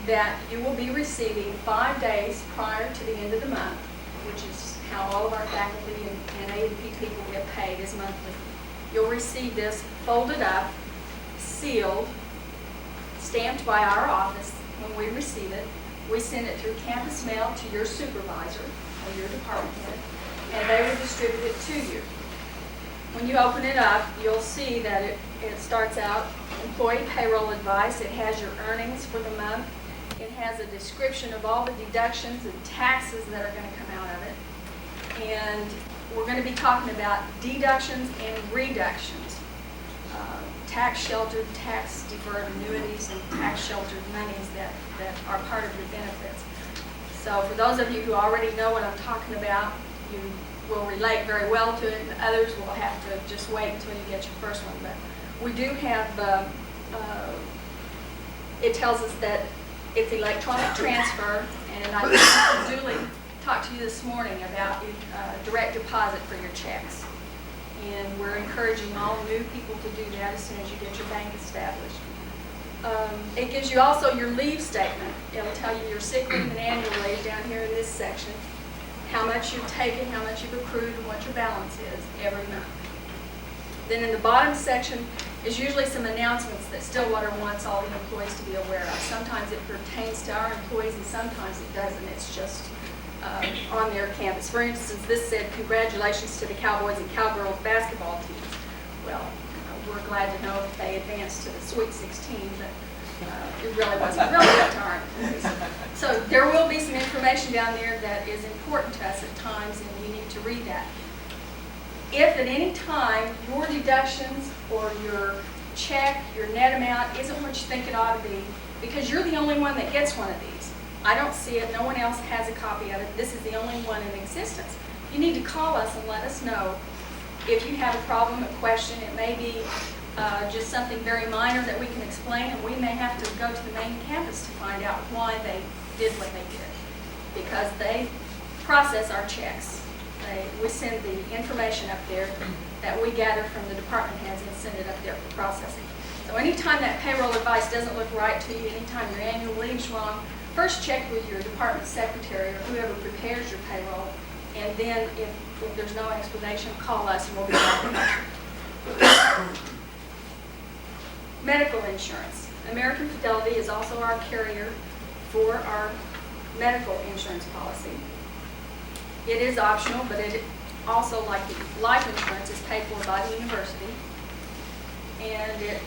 that you will be receiving 5 days prior to the end of the month, which is how all of our faculty and A&P people get paid, is monthly. You'll receive this folded up, sealed, stamped by our office when we receive it. We send it through campus mail to your supervisor or your department head, and they will distribute it to you. When you open it up, you'll see that it starts out employee payroll advice. It has your earnings for the month. It has a description of all the deductions and taxes that are going to come out of it. And we're going to be talking about deductions and reductions, tax sheltered, tax deferred annuities, and tax sheltered monies that are part of your benefits. So for those of you who already know what I'm talking about, you will relate very well to it, and others will have to just wait until you get your first one. But we do have, it tells us that it's electronic transfer, and I duly talked to you this morning about direct deposit for your checks. And we're encouraging all new people to do that as soon as you get your bank established. It gives you also your leave statement. It'll tell you your sick leave and annual leave down here in this section, how much you've taken, how much you've accrued, and what your balance is every month. Then in the bottom section is usually some announcements that Stillwater wants all the employees to be aware of. Sometimes it pertains to our employees and sometimes it doesn't. It's just on their campus. For instance, this said, congratulations to the Cowboys and Cowgirls basketball teams. Well, we're glad to know that they advanced to the Sweet 16, but it really wasn't relevant to our employees. So there will be some information down there that is important to us at times, and you need to read that. If at any time your deductions or your check, your net amount isn't what you think it ought to be, because you're the only one that gets one of these. I don't see it, no one else has a copy of it, this is the only one in existence. You need to call us and let us know if you have a problem, a question. It may be just something very minor that we can explain, and we may have to go to the main campus to find out why they did what they did, because they process our checks. We send the information up there that we gather from the department heads and send it up there for processing. So anytime that payroll advice doesn't look right to you, anytime your annual leave's wrong, first check with your department secretary or whoever prepares your payroll, and then if there's no explanation, call us and we'll be back to you. Medical insurance. American Fidelity is also our carrier for our medical insurance policy. It is optional, but it also, like the life insurance, is paid for by the university. And it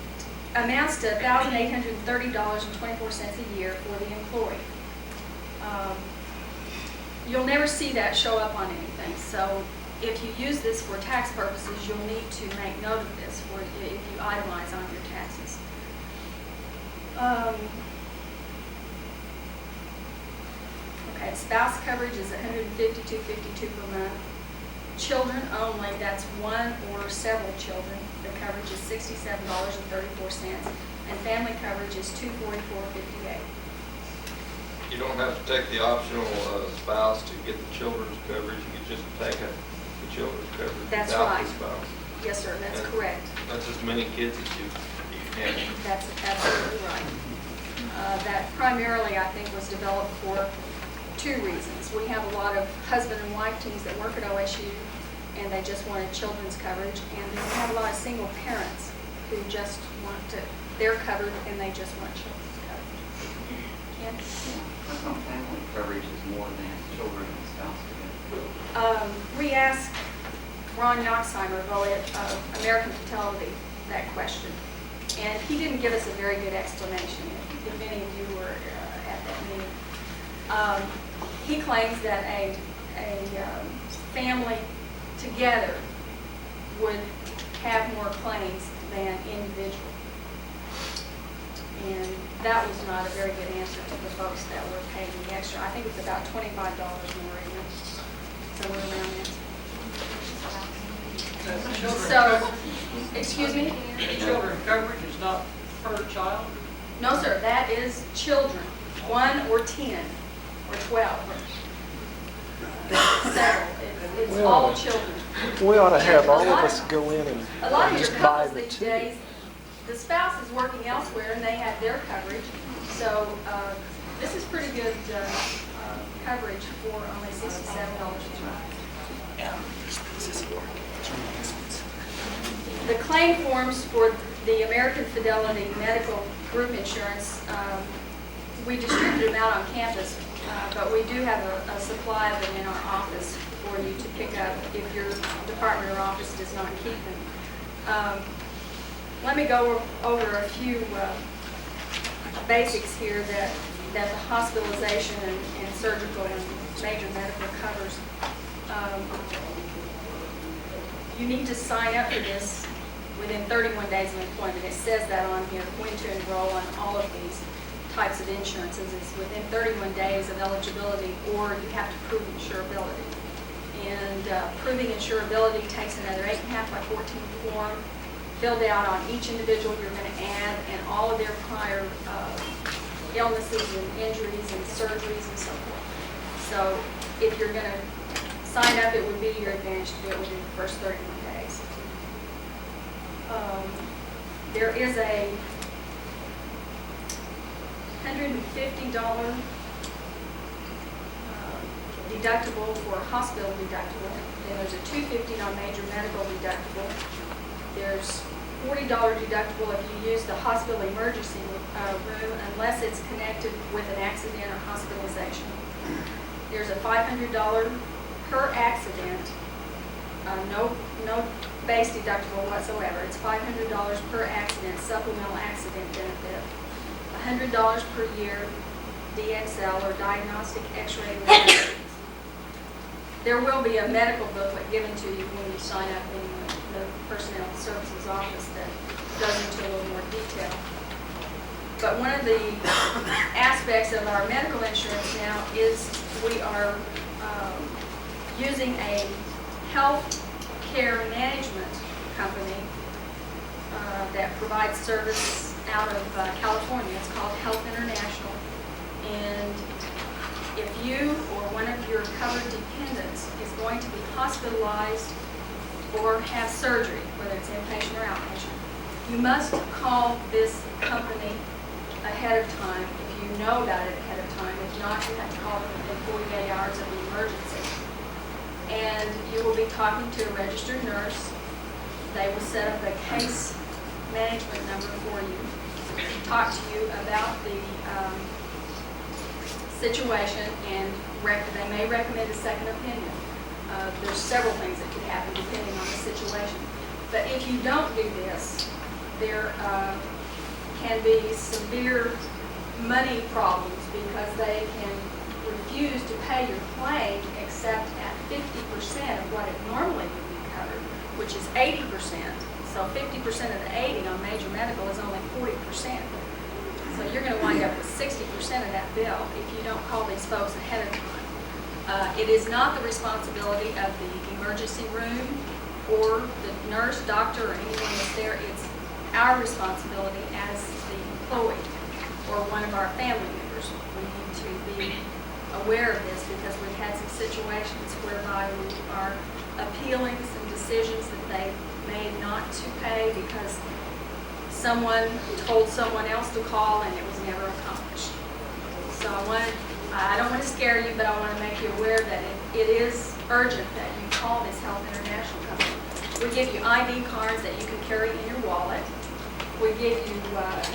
amounts to $1,830.24 a year for the employee. You'll never see that show up on anything. So if you use this for tax purposes, you'll need to make note of this for if you itemize on your taxes. Okay, spouse coverage is $152.52 per month. Children only, that's one or several children. The coverage is $67.34, and family coverage is $244.58. You don't have to take the optional spouse to get the children's coverage. You can just take the children's coverage That's without right. the spouse. Yes, sir, that's And correct. That's as many kids as you can. That's absolutely right. That primarily, I think, was developed for two reasons. We have a lot of husband and wife teams that work at OSU, and they just wanted children's coverage. And then we have a lot of single parents who just want to, they're covered and they just want children's coverage. Ken? How come family coverage is more than children and spouse together? We asked Ron Yoxheimer of American Fidelity that question, and he didn't give us a very good explanation. If any of you were at that meeting, he claims that a family together would have more claims than individual. And that was not a very good answer to the folks that were paying the extra. I think it's about $25 more in it, somewhere around there. So, excuse me? The children coverage is not per child? No, sir, that is children, 1 or 10 or 12. Several. It's all children. We ought to have all of A lot us go in and A lot of your just buy couples the these two. days, the spouse is working elsewhere and they have their coverage. So this is pretty good coverage for only $67 a month. The claim forms for the American Fidelity Medical Group Insurance, we distribute them out on campus, but we do have a supply of them in our office for you to pick up if your department or office does not keep them. Let me go over a few basics here that that the hospitalization and surgical and major medical covers. You need to sign up for this within 31 days of employment. It says that on here, when to enroll on all of these types of insurances is within 31 days of eligibility, or you have to prove insurability. And proving insurability takes another 8.5 by 14 form filled out on each individual you're going to add, and all of their prior illnesses and injuries and surgeries and so forth. So if you're going to sign up, it would be your advantage to do it within the first 31 days. There is a $150 deductible for hospital deductible. Then there's a $250 on major medical deductible. There's $40 deductible if you use the hospital emergency room unless it's connected with an accident or hospitalization. There's a $500 per accident, no base deductible whatsoever. It's $500 per accident, supplemental accident benefit. $100 per year DXL or diagnostic x-ray laboratories. There will be a medical booklet given to you when you sign up in the personnel services office that goes into a little more detail. But one of the aspects of our medical insurance now is we are using a health care management company that provides service out of California. It's called Health International. And if you or one of your covered dependents is going to be hospitalized or have surgery, whether it's inpatient or outpatient, you must call this company ahead of time if you know about it ahead of time. If not, you have to call them within 48 hours of the emergency. And you will be talking to a registered nurse. They will set up a case management number for you, talk to you about the situation, and they may recommend a second opinion. There's several things that could happen depending on the situation. But if you don't do this, there can be severe money problems because they can refuse to pay your claim except at 50% of what it normally would be covered, which is 80%. So 50% of the 80 on major medical is only 40%. So you're going to wind up with 60% of that bill if you don't call these folks ahead of time. It is not the responsibility of the emergency room or the nurse, doctor, or anyone that's there. It's our responsibility as the employee or one of our family members. We need to be aware of this because we've had some situations whereby we are appealing some decisions that they made not to pay because someone told someone else to call and it was never accomplished. So I don't want to scare you, but I want to make you aware that it is urgent that you call this Health International company. We give you ID cards that you can carry in your wallet. We give you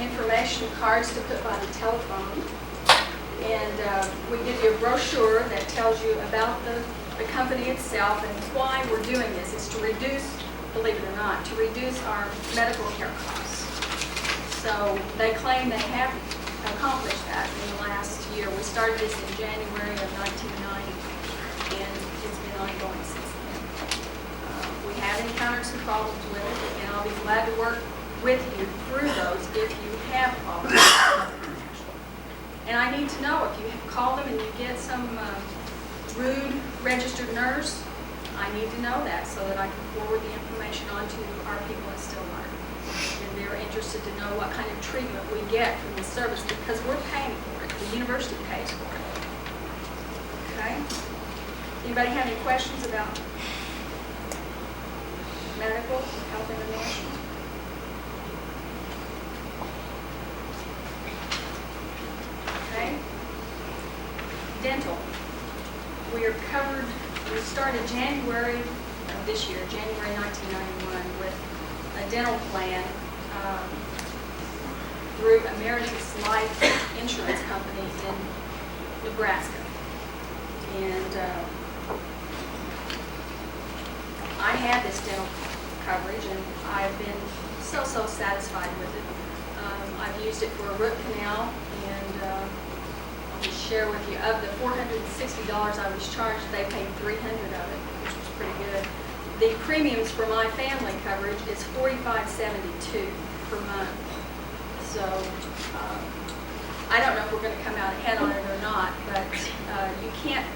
information cards to put by the telephone. And we give you a brochure that tells you about the company itself and why we're doing this. It's to reduce, believe it or not, to reduce our medical care costs. So they claim they have accomplished that in the last year. We started this in January of 1990, and it's been ongoing since then. We have encountered some problems with it, and I'll be glad to work with you through those if you have problems with it. And I need to know if you call them and you get some rude registered nurse, I need to know that so that I can forward the information on to our people at Stillwater. And they're interested to know what kind of treatment we get from this service because we're paying for it. The university pays for it. Okay? Anybody have any questions about medical, Health International? Okay? Dental. We are covered, we started January of this year, January 1991, with a dental plan through Emeritus Life Insurance Company in Nebraska. And I had this dental coverage and I've been so satisfied with it. I've used it for a root canal and I'll just share with you, of the $460 I was charged, they paid $300 of it, which was pretty good. The premiums for my family coverage is $45.72 per month. So, I don't know if we're gonna come out ahead on it or not, but, you can't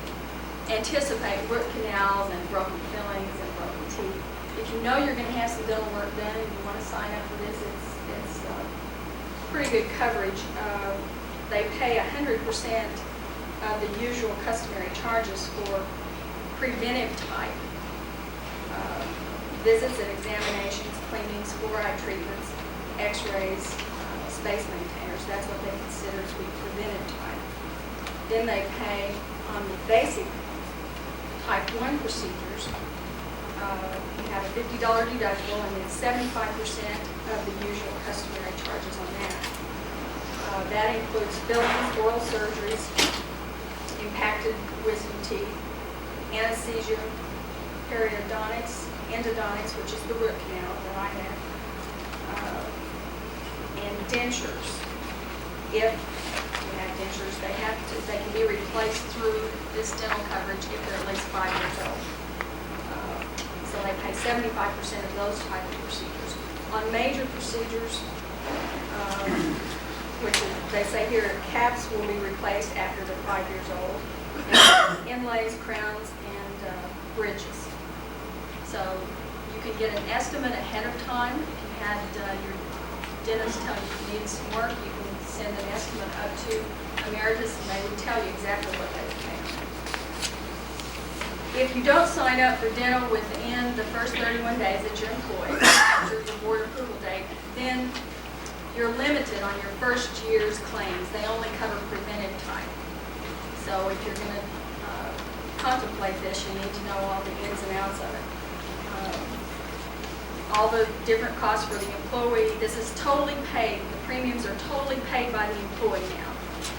anticipate root canals and broken fillings and broken teeth. If you know you're gonna have some dental work done and you wanna sign up for this, it's pretty good coverage. They pay 100% of the usual customary charges for preventive type visits and examinations, cleanings, fluoride treatments, x-rays, space maintainers. That's what they consider to be preventive type. Then they pay on the basic type 1 procedures. You have a $50 deductible and then 75% of the usual customary charges on that. That includes fillings, oral surgeries, impacted wisdom teeth, anesthesia, periodontics, endodontics, which is the root canal that I have, and dentures. If you have dentures, they can be replaced through this dental coverage if they're at least 5 years old. So they pay 75% of those type of procedures. On major procedures, which is, they say here, caps will be replaced after they're 5 years old, and inlays, crowns, and bridges. So you can get an estimate ahead of time. If you had your dentist tell you you need some work, you can send an estimate up to Emeritus, and they would tell you exactly what they would pay. If you don't sign up for dental within the first 31 days that you're employed, after the board approval date, then you're limited on your first year's claims. They only cover preventive type. So if you're going to contemplate this, you need to know all the ins and outs of it. All the different costs for the employee. This is totally paid. The premiums are totally paid by the employee now,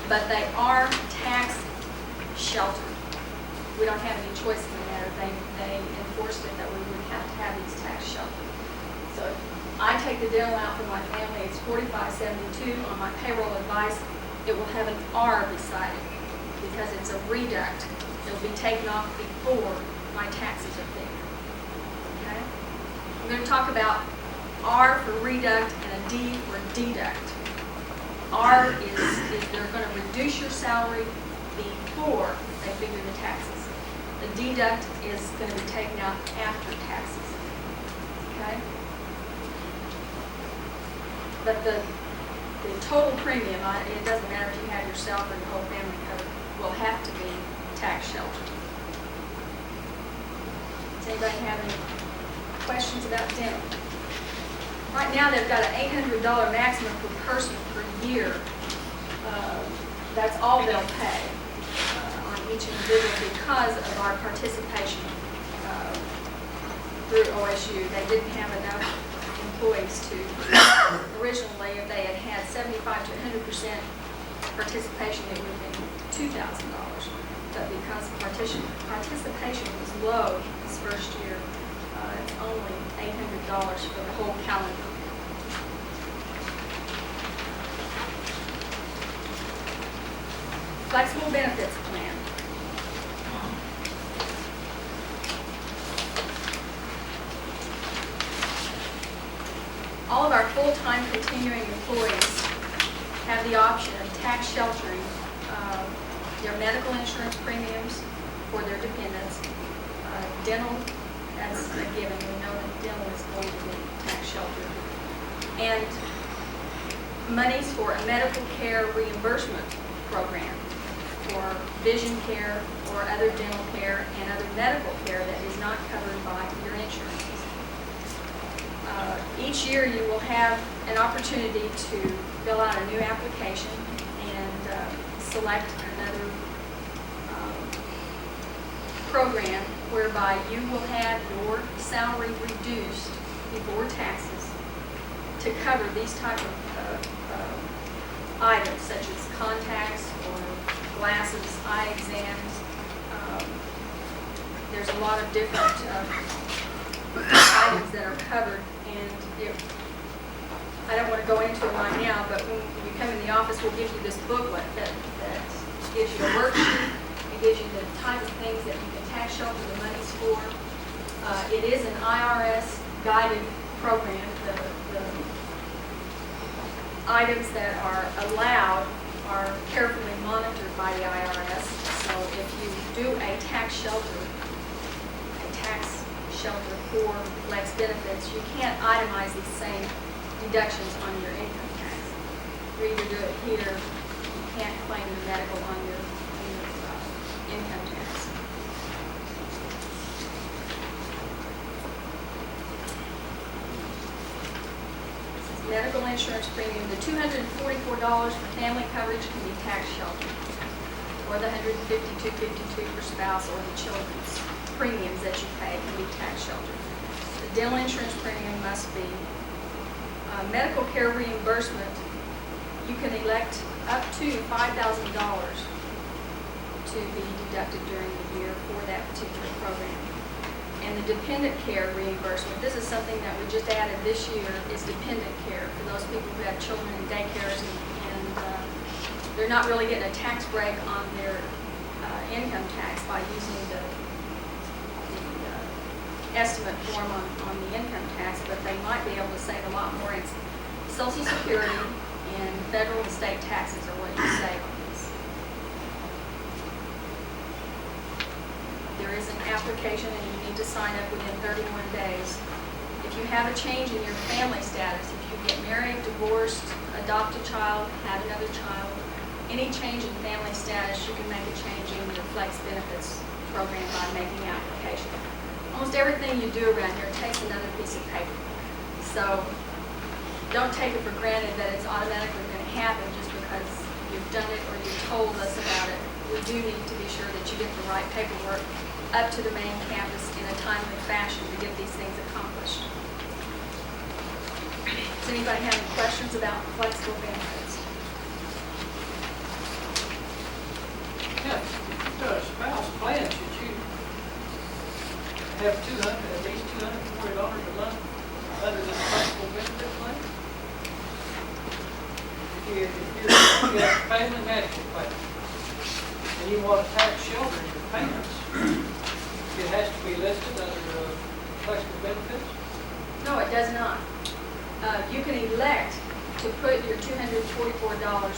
but they are tax sheltered. We don't have any choice in the matter. They enforced it that we would have to have these tax sheltered. So if I take the dental out for my family, it's $45.72. On my payroll advice, it will have an R beside it because it's a reduct. It'll be taken off before my taxes are paid. Okay? I'm going to talk about R for reduct and a D for deduct. R is they're going to reduce your salary before they figure the taxes. The deduct is going to be taken out after taxes. Okay? But the total premium, it doesn't matter if you have yourself or your whole family covered, will have to be tax sheltered. Does anybody have any questions about dental? Right now, they've got an $800 maximum per person per year. That's all they'll pay on each individual because of our participation through OSU. They didn't have enough employees to, originally, if they had had 75 to 100% participation, it would have been $2,000. But because participation was low this first year, it's only $800 for the whole calendar. Flexible benefits plan. All of our full-time continuing employees have the option of tax sheltering their medical insurance premiums for their dependents. Dental, that's a given. We know that dental is going to be tax sheltered. And monies for a medical care reimbursement program for vision care or other dental care and other medical care that is not covered by your insurance. Each year you will have an opportunity to fill out a new application and select another program whereby you will have your salary reduced before taxes to cover these type of items such as contacts or glasses, eye exams. There's a lot of different items that are covered, and I don't want to go into it right now, but when you come in the office, we'll give you this booklet that gives you a worksheet, it gives you the type of things that you can tax shelter the monies for. It is an IRS guided program. The items that are allowed are carefully monitored by the IRS. So if you do a tax shelter for flex benefits, you can't itemize these same deductions on your income tax. You either do it here, you can't claim the medical on your income tax. Medical insurance premium, the $244 for family coverage can be tax sheltered, or the $152.52 for spouse or the children's premiums that you pay can be tax sheltered. The dental insurance premium must be. Medical care reimbursement, you can elect up to $5,000 to be deducted during the year for that particular program. And the dependent care reimbursement, this is something that we just added this year, is dependent care for those people who have children in daycares and they're not really getting a tax break on their income tax by using the estimate form on the income tax, but they might be able to save a lot more in Social Security and federal and state taxes are what you save on this. There is an application and you need to sign up within 31 days. If you have a change in your family status, if you get married, divorced, adopt a child, have another child, any change in family status, you can make a change in your flex benefits program by making an application. Almost everything you do around here takes another piece of paper. So don't take it for granted that it's automatically going to happen just because you've done it or you've told us about it. We do need to be sure that you get the right paperwork up to the main campus in a timely fashion to get these things accomplished. Does anybody have any questions about flexible benefits? Yeah, the spouse plan, should you have at least $240 a month under this flexible benefit plan? If you have a family medical plan and you want to tax shelter your payments, it has to be listed under flexible benefits? No, it does not. You can elect to put your $244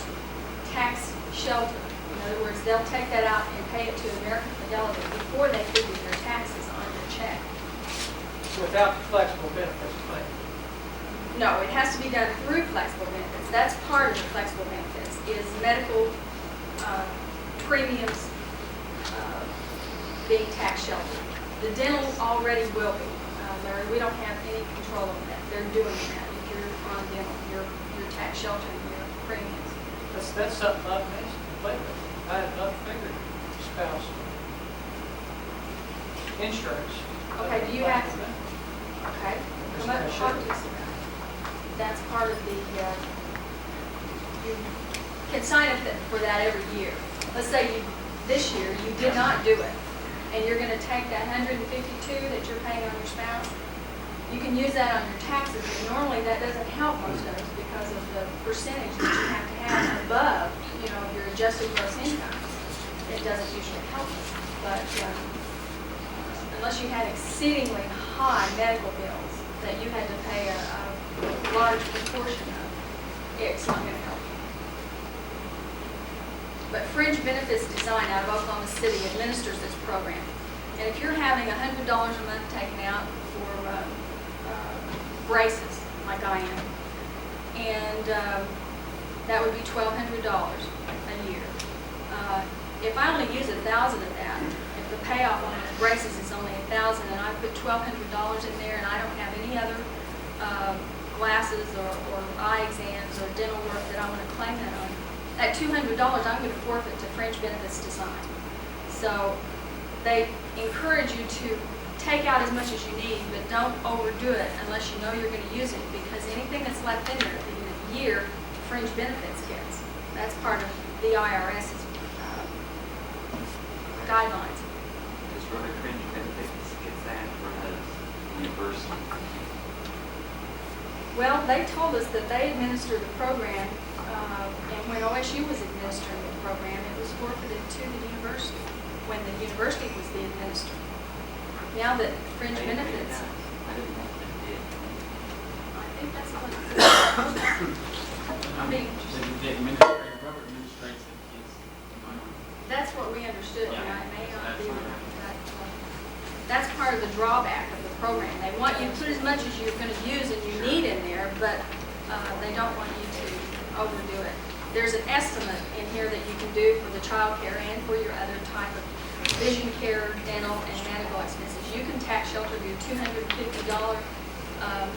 tax shelter. In other words, they'll take that out and pay it to American Fidelity before they figure your taxes on your check. Without the flexible benefits plan? No, it has to be done through flexible benefits. That's part of the flexible benefits, is medical premiums being tax sheltered. The dental already will be. Larry, we don't have any control over that. They're doing that. If you're on dental, you're tax sheltering your premiums. That's something I've missed completely. I had not figured spouse insurance. Okay, do you have, okay, come up and talk to us about it. That's part of the, you can sign up for that every year. Let's say this year you did not do it, and you're gonna take that $152 that you're paying on your spouse, you can use that on your taxes, and normally that doesn't help most of us because of the percentage that you have to have above, your adjusted gross income. It doesn't usually help us, but unless you had exceedingly high medical bills that you had to pay a large proportion of, it's not going to help you. But Fringe Benefits Design out of Oklahoma City administers this program. And if you're having $100 a month taken out for braces, like I am, and that would be $1,200 a year. If I only use 1,000 of that, if the payoff on the braces is only 1,000 and I put $1,200 in there and I don't have any other glasses or eye exams or dental work that I want to claim that on, that $200 I'm going to forfeit to Fringe Benefits Design. So they encourage you to take out as much as you need, but don't overdo it unless you know you're going to use it, because anything that's left in there at the end of the year, Fringe Benefits gets. That's part of the IRS's guidelines. Just really Fringe Benefits gets that for us reimbursement. Well, they told us that they administer the program And when OSU was administering the program, it was forfeited to the university when the university was the administrator. Now that fringe benefits, I didn't know they did. I think that's what it is. I mean, the administrator, whoever administrates it gets the money. That's what we understood, and I may not be, That's but that's part of the drawback of the program. They want you to put as much as you're going to use and you need in there, but they don't want you to overdo it. There's an estimate in here that you can do for the child care and for your other type of vision care, dental, and medical expenses. You can tax shelter your $250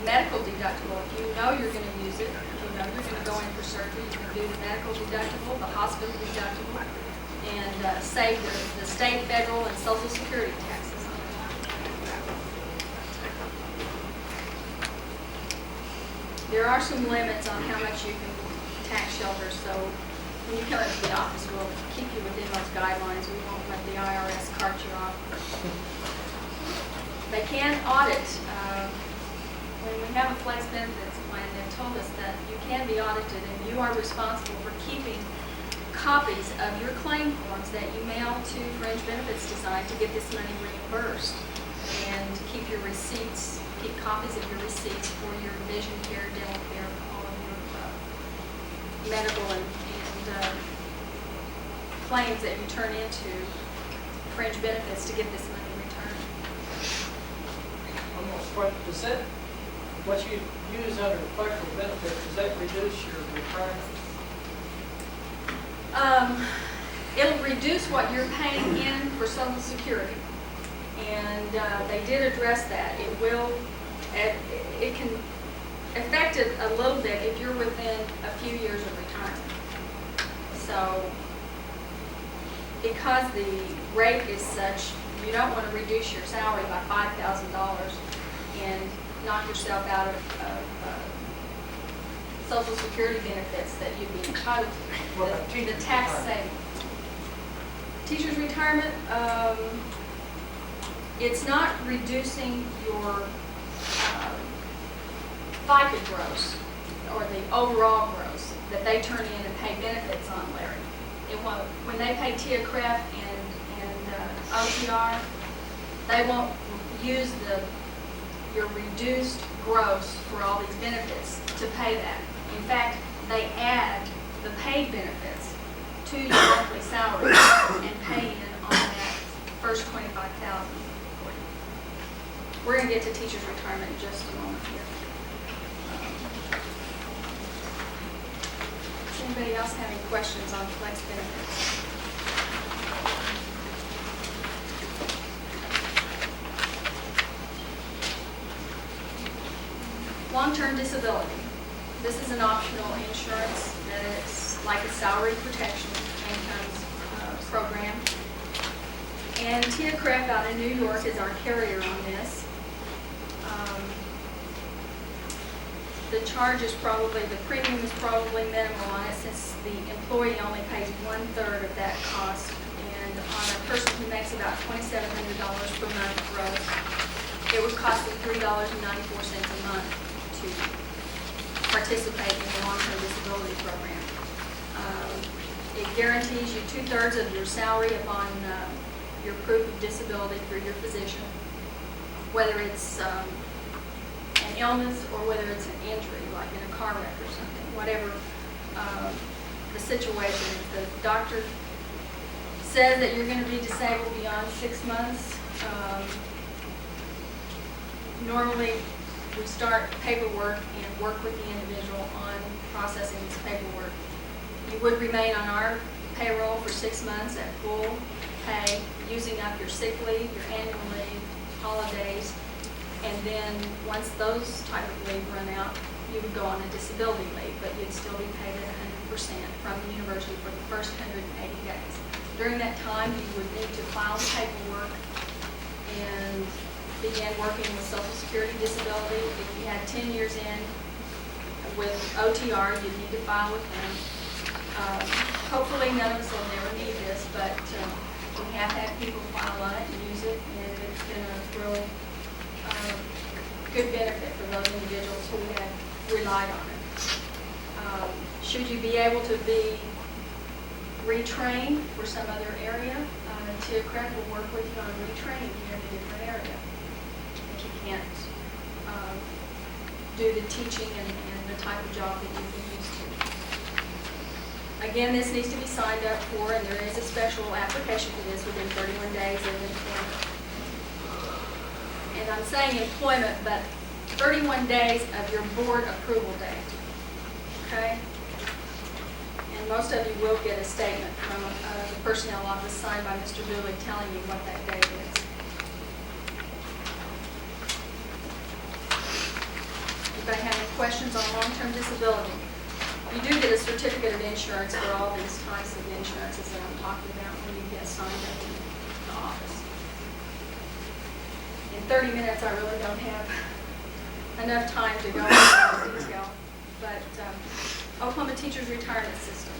medical deductible. If you know you're going to use it, if you know you're going to go in for surgery, you can do the medical deductible, the hospital deductible, and save the state, federal, and social security taxes on it. There are some limits on how much you can tax shelter, so when you come up to the office, we'll keep you within those guidelines. We won't let the IRS cart you off. They can audit. When we have a flex benefits plan, they've told us that you can be audited and you are responsible for keeping copies of your claim forms that you mail to Fringe Benefits Design to get this money reimbursed, and keep your receipts, keep copies of your receipts for your vision care, dental care, all of your medical and claims that you turn into Fringe Benefits to get this money returned. Does that, what you use under the flexible benefit, does that reduce your retirement? It'll reduce what you're paying in for Social Security, and they did address that. It will, it can affect it a little bit if you're within a few years of retirement. So, because the rate is such, you don't want to reduce your salary by $5,000 and knock yourself out of Social Security benefits that you'd be entitled What about to. teachers' The tax retirement? saving. Teacher's retirement, it's not reducing your FICA gross or the overall gross that they turn in and pay benefits on, Larry. It won't, when they pay TIA-CREF and OTR, they won't use your reduced gross for all these benefits to pay that. In fact, they add the paid benefits to your monthly salary and pay in on that first $25,000. We're going to get to teachers' retirement in just a moment here. Does anybody else have any questions on flex benefits? Long-term disability. This is an optional insurance that is like a salary protection income program. And TIA-CREF out in New York is our carrier on this. The charge is probably, the premium is probably minimal on it since the employee only pays 1/3 of that cost. And on a person who makes about $2,700 per month gross, it would cost them $3.94 a month to participate in the long-term disability program. It guarantees you 2/3 of your salary upon your proof of disability through your physician, whether it's an illness or whether it's an injury, like in a car wreck or something, whatever the situation. If the doctor says that you're going to be disabled beyond 6 months, normally we start paperwork and work with the individual on processing this paperwork. You would remain on our payroll for 6 months at full pay, using up your sick leave, your annual leave, holidays, and then once those type of leave run out, you would go on a disability leave, but you'd still be paid at 100% from the university for the first 180 days. During that time, you would need to file the paperwork and begin working with Social Security disability. If you had 10 years in with OTR, you'd need to file with them. Hopefully none of us will never need this, but we have had people file on it and use it, and it's been a really good benefit for those individuals who have relied on it. Should you be able to be retrained for some other area, Tia Craft will work with you on retraining you in a different area. If you can't do the teaching and the type of job that you've been used to. Again, this needs to be signed up for, and there is a special application for this within 31 days of employment. And I'm saying employment, but 31 days of your board approval date. Okay? And most of you will get a statement from the personnel office signed by Mr. Dooley telling you what that date is. Anybody have any questions on long-term disability? You do get a certificate of insurance for all these types of insurances that I'm talking about when you get signed up in the office. In 30 minutes, I really don't have enough time to go into detail, but Oklahoma Teachers Retirement System.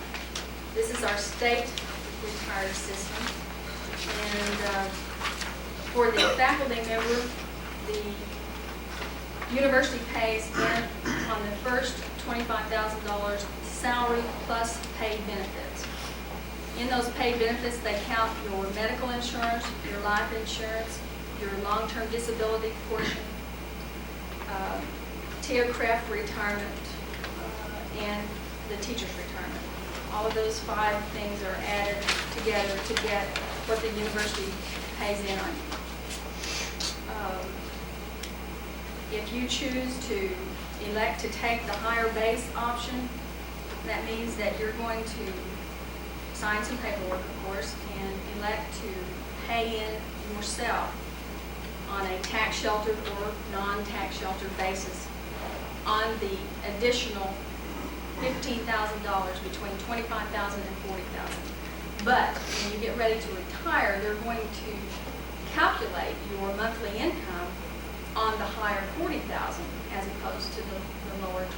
This is our state retirement system, and for the faculty member, the university pays in on the first $25,000 salary plus paid benefits. In those paid benefits, they count your medical insurance, your life insurance, your long-term disability portion, Tia Craft retirement, and the teacher's retirement. All of those 5 things are added together to get what the university pays in on you. If you choose to elect to take the higher base option, that means that you're going to sign some paperwork, of course, and elect to pay in yourself on a tax sheltered or non-tax sheltered basis on the additional $15,000 between $25,000 and $40,000. But when you get ready to retire, they're going to calculate your monthly income on the higher $40,000 as opposed to the lower $25,000.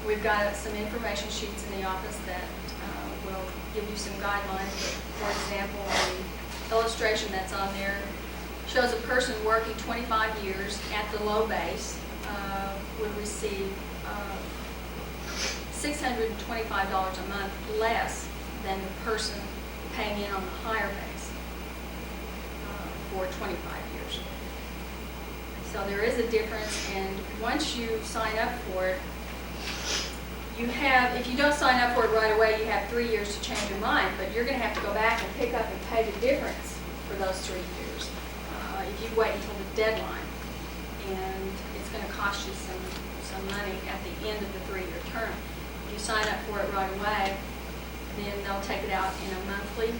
We've got some information sheets in the office that will give you some guidelines. For example, the illustration that's on there shows a person working 25 years at the low base would receive $625 a month less than the person paying in on the higher base for 25 years. So there is a difference, and once you sign up for it, you have, if you don't sign up for it right away, you have 3 years to change your mind, but you're going to have to go back and pick up and pay the difference for those 3 years if you wait until the deadline. And it's going to cost you some money at the end of the 3-year term. If you sign up for it right away, then they'll take it out in a monthly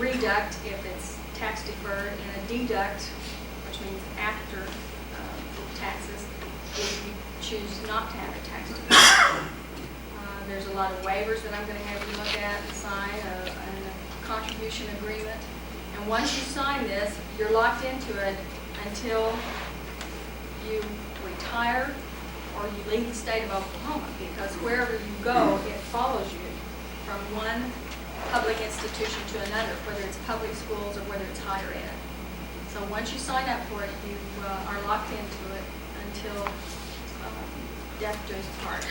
reduct if it's tax deferred, and a deduct, which means after taxes, if you choose not to have it tax deferred. There's a lot of waivers that I'm going to have you look at and sign, and a contribution agreement. And once you sign this, you're locked into it until you retire or you leave the state of Oklahoma, because wherever you go, it follows you from one public institution to another, whether it's public schools or whether it's higher ed. So once you sign up for it, you are locked into it until death do us part.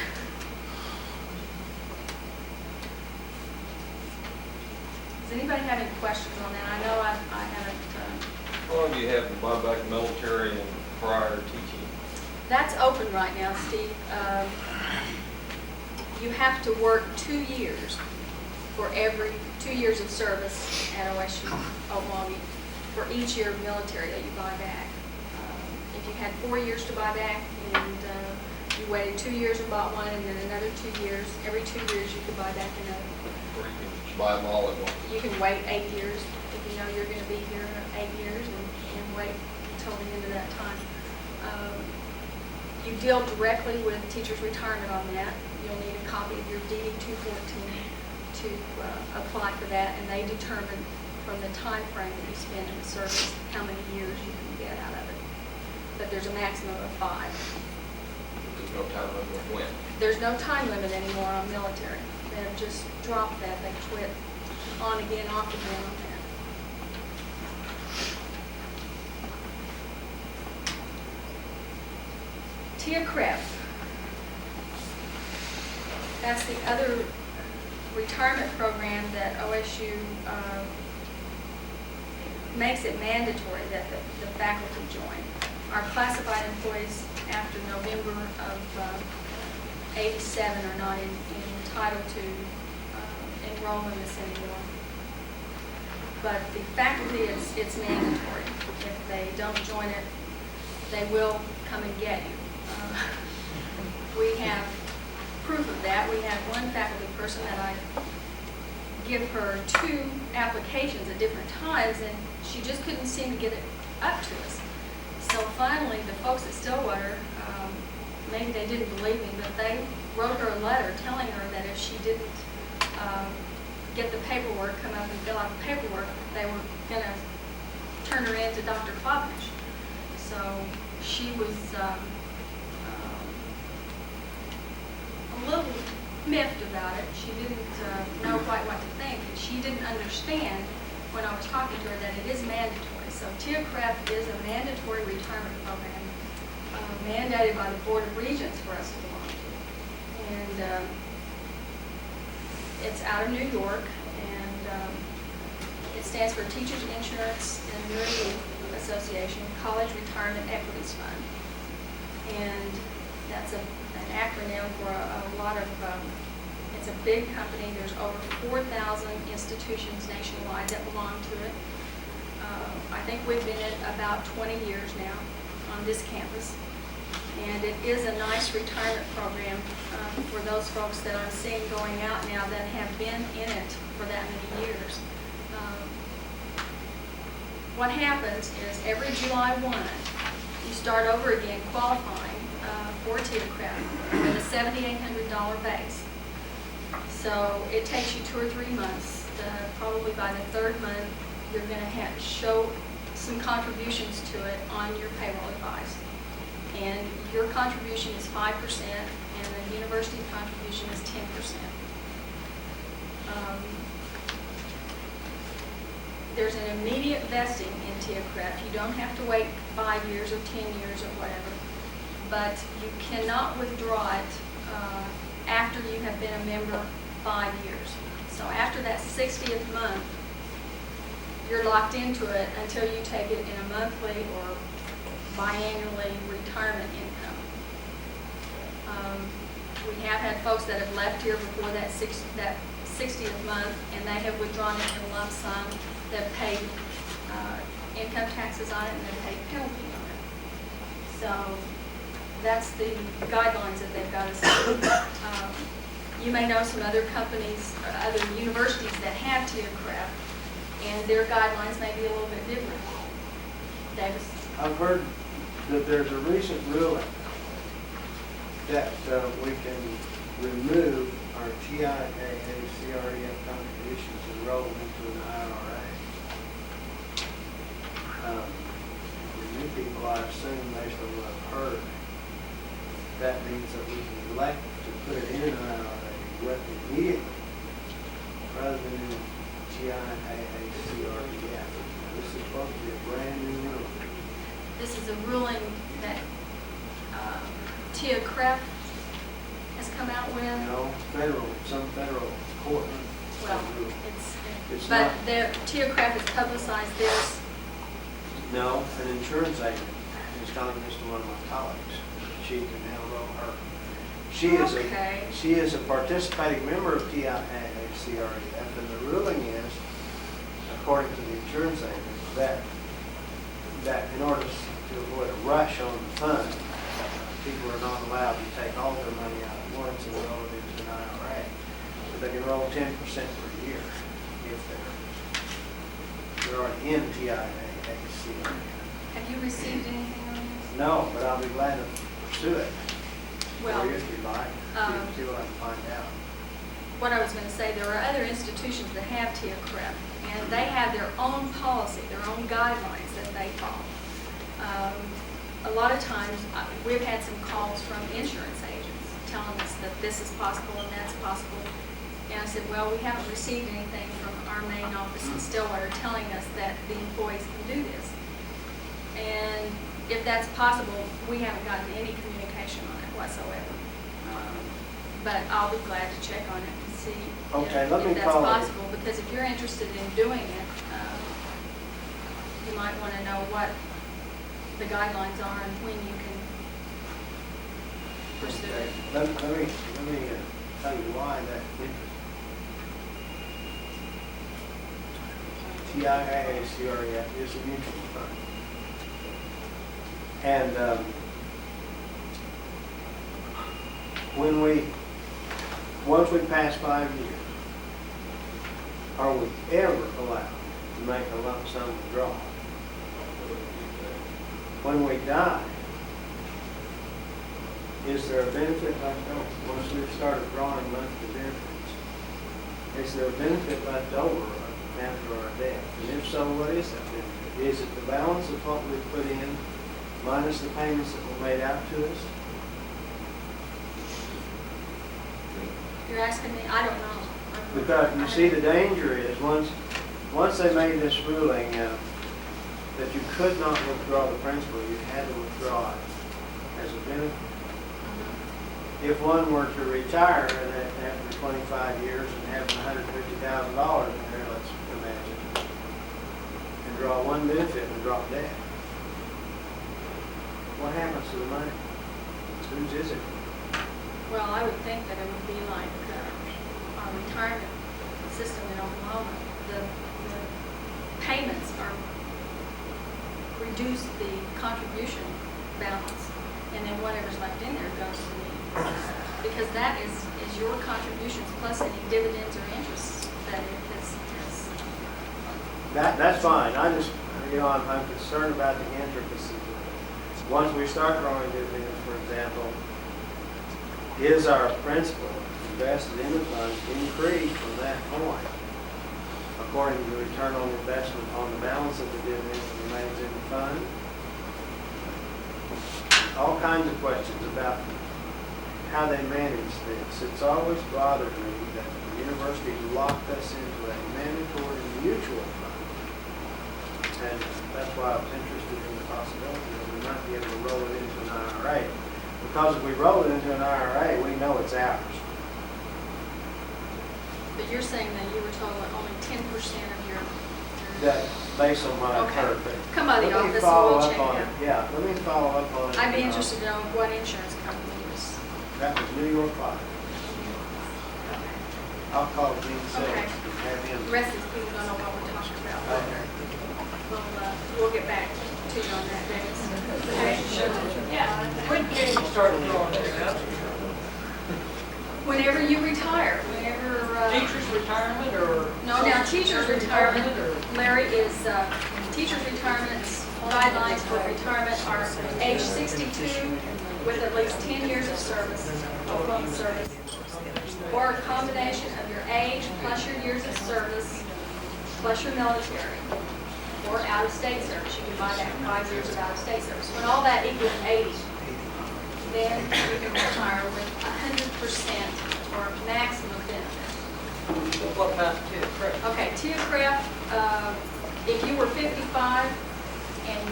Does anybody have any questions on that? I know I haven't. How long do you have to buy back military and prior teaching? That's open right now, Steve. You have to work 2 years for every 2 years of service at OSU Okmulgee for each year of military that you buy back. If you had 4 years to buy back and you waited 2 years and bought one, and then another 2 years, every 2 years you could buy back another. Or you can buy them all at once? You can wait 8 years if you know you're going to be here 8 years, and wait until the end of that time. You deal directly with teachers' retirement on that. You'll need a copy of your DD 214 to apply for that, and they determine from the time frame that you spend in the service how many years you can get out of it. But there's a maximum of 5. There's no time limit when? There's no time limit anymore on military. They've just dropped that. They quit on again, off again on that. Tia Craft. That's the other retirement program that OSU makes it mandatory that the faculty join. Our classified employees after November of 87 are not entitled to enroll in this anymore. But the faculty, it's mandatory. If they don't join it, they will come and get you. We have proof of that. We have one faculty person that I give her 2 applications at different times, and she just couldn't seem to get it up to us. So finally, the folks at Stillwater, maybe they didn't believe me, but they wrote her a letter telling her that if she didn't get the paperwork, come up and fill out the paperwork, they were going to turn her in to Dr. Klopnish. So she was a little miffed about it. She didn't know quite what to think. And she didn't understand when I was talking to her that it is mandatory. So TIACREF is a mandatory retirement program mandated by the Board of Regents for us to belong to. And it's out of New York, and it stands for Teachers Insurance and Annuity Association College Retirement Equities Fund. And that's an acronym for a lot of, it's a big company. There's over 4,000 institutions nationwide that belong to it. I think we've been in about 20 years now on this campus. And it is a nice retirement program for those folks that I'm seeing going out now that have been in it for that many years. What happens is every July 1, you start over again qualifying for TIACREF with a $7,800 base. So it takes you 2 or 3 months. Probably by the 3rd month, you're going to have to show some contributions to it on your payroll advice. And your contribution is 5%, and the university contribution is 10%. There's an immediate vesting in TIACREF. You don't have to wait 5 years or 10 years or whatever, but you cannot withdraw it after you have been a member 5 years. So after that 60th month, you're locked into it until you take it in a monthly or biannually retirement income. We have had folks that have left here before that 60th month, and they have withdrawn it in a lump sum. They've paid income taxes on it, and they've paid penalty on it. So that's the guidelines that they've got us on. You may know some other companies, other universities that have TIACREF, and their guidelines may be a little bit different. Davis? I've heard that there's a recent ruling that we can remove our TIAA CREF contributions and roll them into an IRA. For new people, I assume, based on what I've heard, that means that we can elect to put it in an IRA immediately rather than in TIAA CREF. This is supposed to be a brand new ruling. This is a ruling that TIACREF has come out with. No, some federal court. Well, It's but not. TIACREF has publicized this. No, an insurance agent is telling this to one of my colleagues. She can enroll her. Okay. She is a participating member of TIAA CREF, and the ruling is, according to the insurance agent, that in order to avoid a rush on the fund, people are not allowed to take all their money out at once and roll it into an IRA. But they can roll 10% per year if they're already in TIAA CREF. Have you received anything on this? No, but I'll be glad to pursue it. Well, Or if you'd like, see what I can find out. what I was going to say, there are other institutions that have TIACREF, and they have their own policy, their own guidelines that they follow. A lot of times, we've had some calls from insurance agents telling us that this is possible and that's possible. And I said, well, we haven't received anything from our main office in Stillwater telling us that the employees can do this. And if that's possible, we haven't gotten any communication on it whatsoever. but I'll be glad to check on it and see Okay, let me if that's call it. possible, because if you're interested in doing it, you might want to know what the guidelines are and when you can pursue Okay, it. let me tell you why that interests me. TIAA-CREF is a mutual fund. And once we pass 5 years, are we ever allowed to make a lump sum withdrawal? When we die, is there a benefit left over? Once we've started drawing monthly benefits, is there a benefit left over after our death? And if so, what is that benefit? Is it the balance of what we put in minus the payments that were made out to us? You're asking me, I don't know. Because you see, the danger is once they made this ruling that you could not withdraw the principal, you had to withdraw it as a benefit. If one were to retire and after 25 years and have $150,000 in there, let's imagine, and draw one benefit and drop dead, what happens to the money? Whose is it? Well, I would think that it would be like our retirement system in Oklahoma. The payments are reduce the contribution balance, and then whatever's left in there goes to the, because that is your contributions plus any dividends or interest that it has. That's fine. I'm concerned about the intricacies of it. Once we start drawing dividends, for example, is our principal invested in the fund increased from that point according to the return on investment on the balance of the dividends that remains in the fund? All kinds of questions about how they manage this. It's always bothered me that the university locked us into a mandatory mutual fund. And that's why I was interested in the possibility that we might be able to roll it into an IRA. Because if we roll it into an IRA, we know it's ours. But you're saying that you were told that only 10% of your That, based on what I've Okay. heard. But Come by the let me office and follow we'll up check on it it. out. Yeah, let me follow up on it. I'd be interested to know what insurance company it was. That was New York Fire. Okay. I'll call Gene Simmons Okay. and have him. The rest of these people don't know what we're talking about. Okay. We'll get back to you on that, Dennis. Okay? Yeah. When can you start drawing this out? Whenever you retire, whenever. Teacher's retirement or? No, now teacher's retirement, or- Larry, is, teacher's retirements, guidelines for retirement are age 62 with at least 10 years of service, Oklahoma service, or a combination of your age plus your years of service plus your military, or out-of-state service. You can buy that 5 years of out-of-state service. When all that equals 80, then you can retire with 100% or maximum benefit. What about Ted Craig? Okay, TIA-CREF, if you were 55 and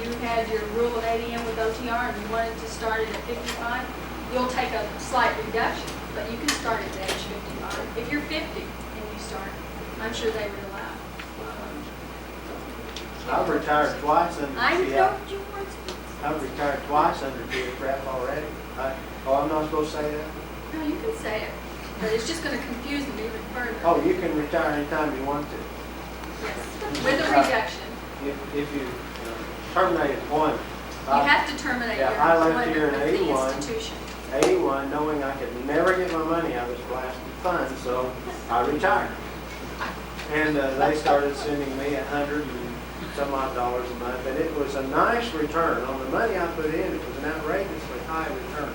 you had your rule of ADM with OTR and you wanted to start it at 55, you'll take a slight reduction, but you can start at age 55. If you're 50 and you start, I'm sure they would allow. I've retired twice under I TI. know you weren't. I've retired twice under TIA-CREF already. I'm not supposed to say that? No, you can say it, but it's just going to confuse them even further. Oh, you can retire anytime you want to. Yes, with a reduction. If you terminate employment. You have to terminate your Yeah, I left employment here in with the 81. institution. 81, knowing I could never get my money out of this blasted fund, so I retired. And they started sending me $100 and some odd dollars a month, and it was a nice return. On the money I put in, it was an outrageously high return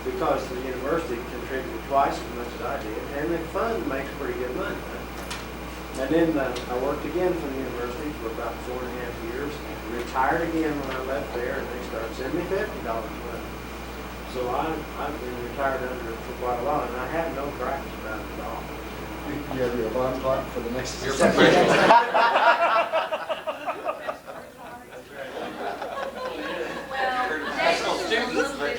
because the university contributed twice as much as I did, and the fund makes pretty good money. And then I worked again for the university for about 4.5 years, and retired again when I left there, and they started sending me $50 a month. So I've been retired under it for quite a while, and I have no gripes about it at all. You have your alarm clock for the next. You're professional. Well, David's a little bit,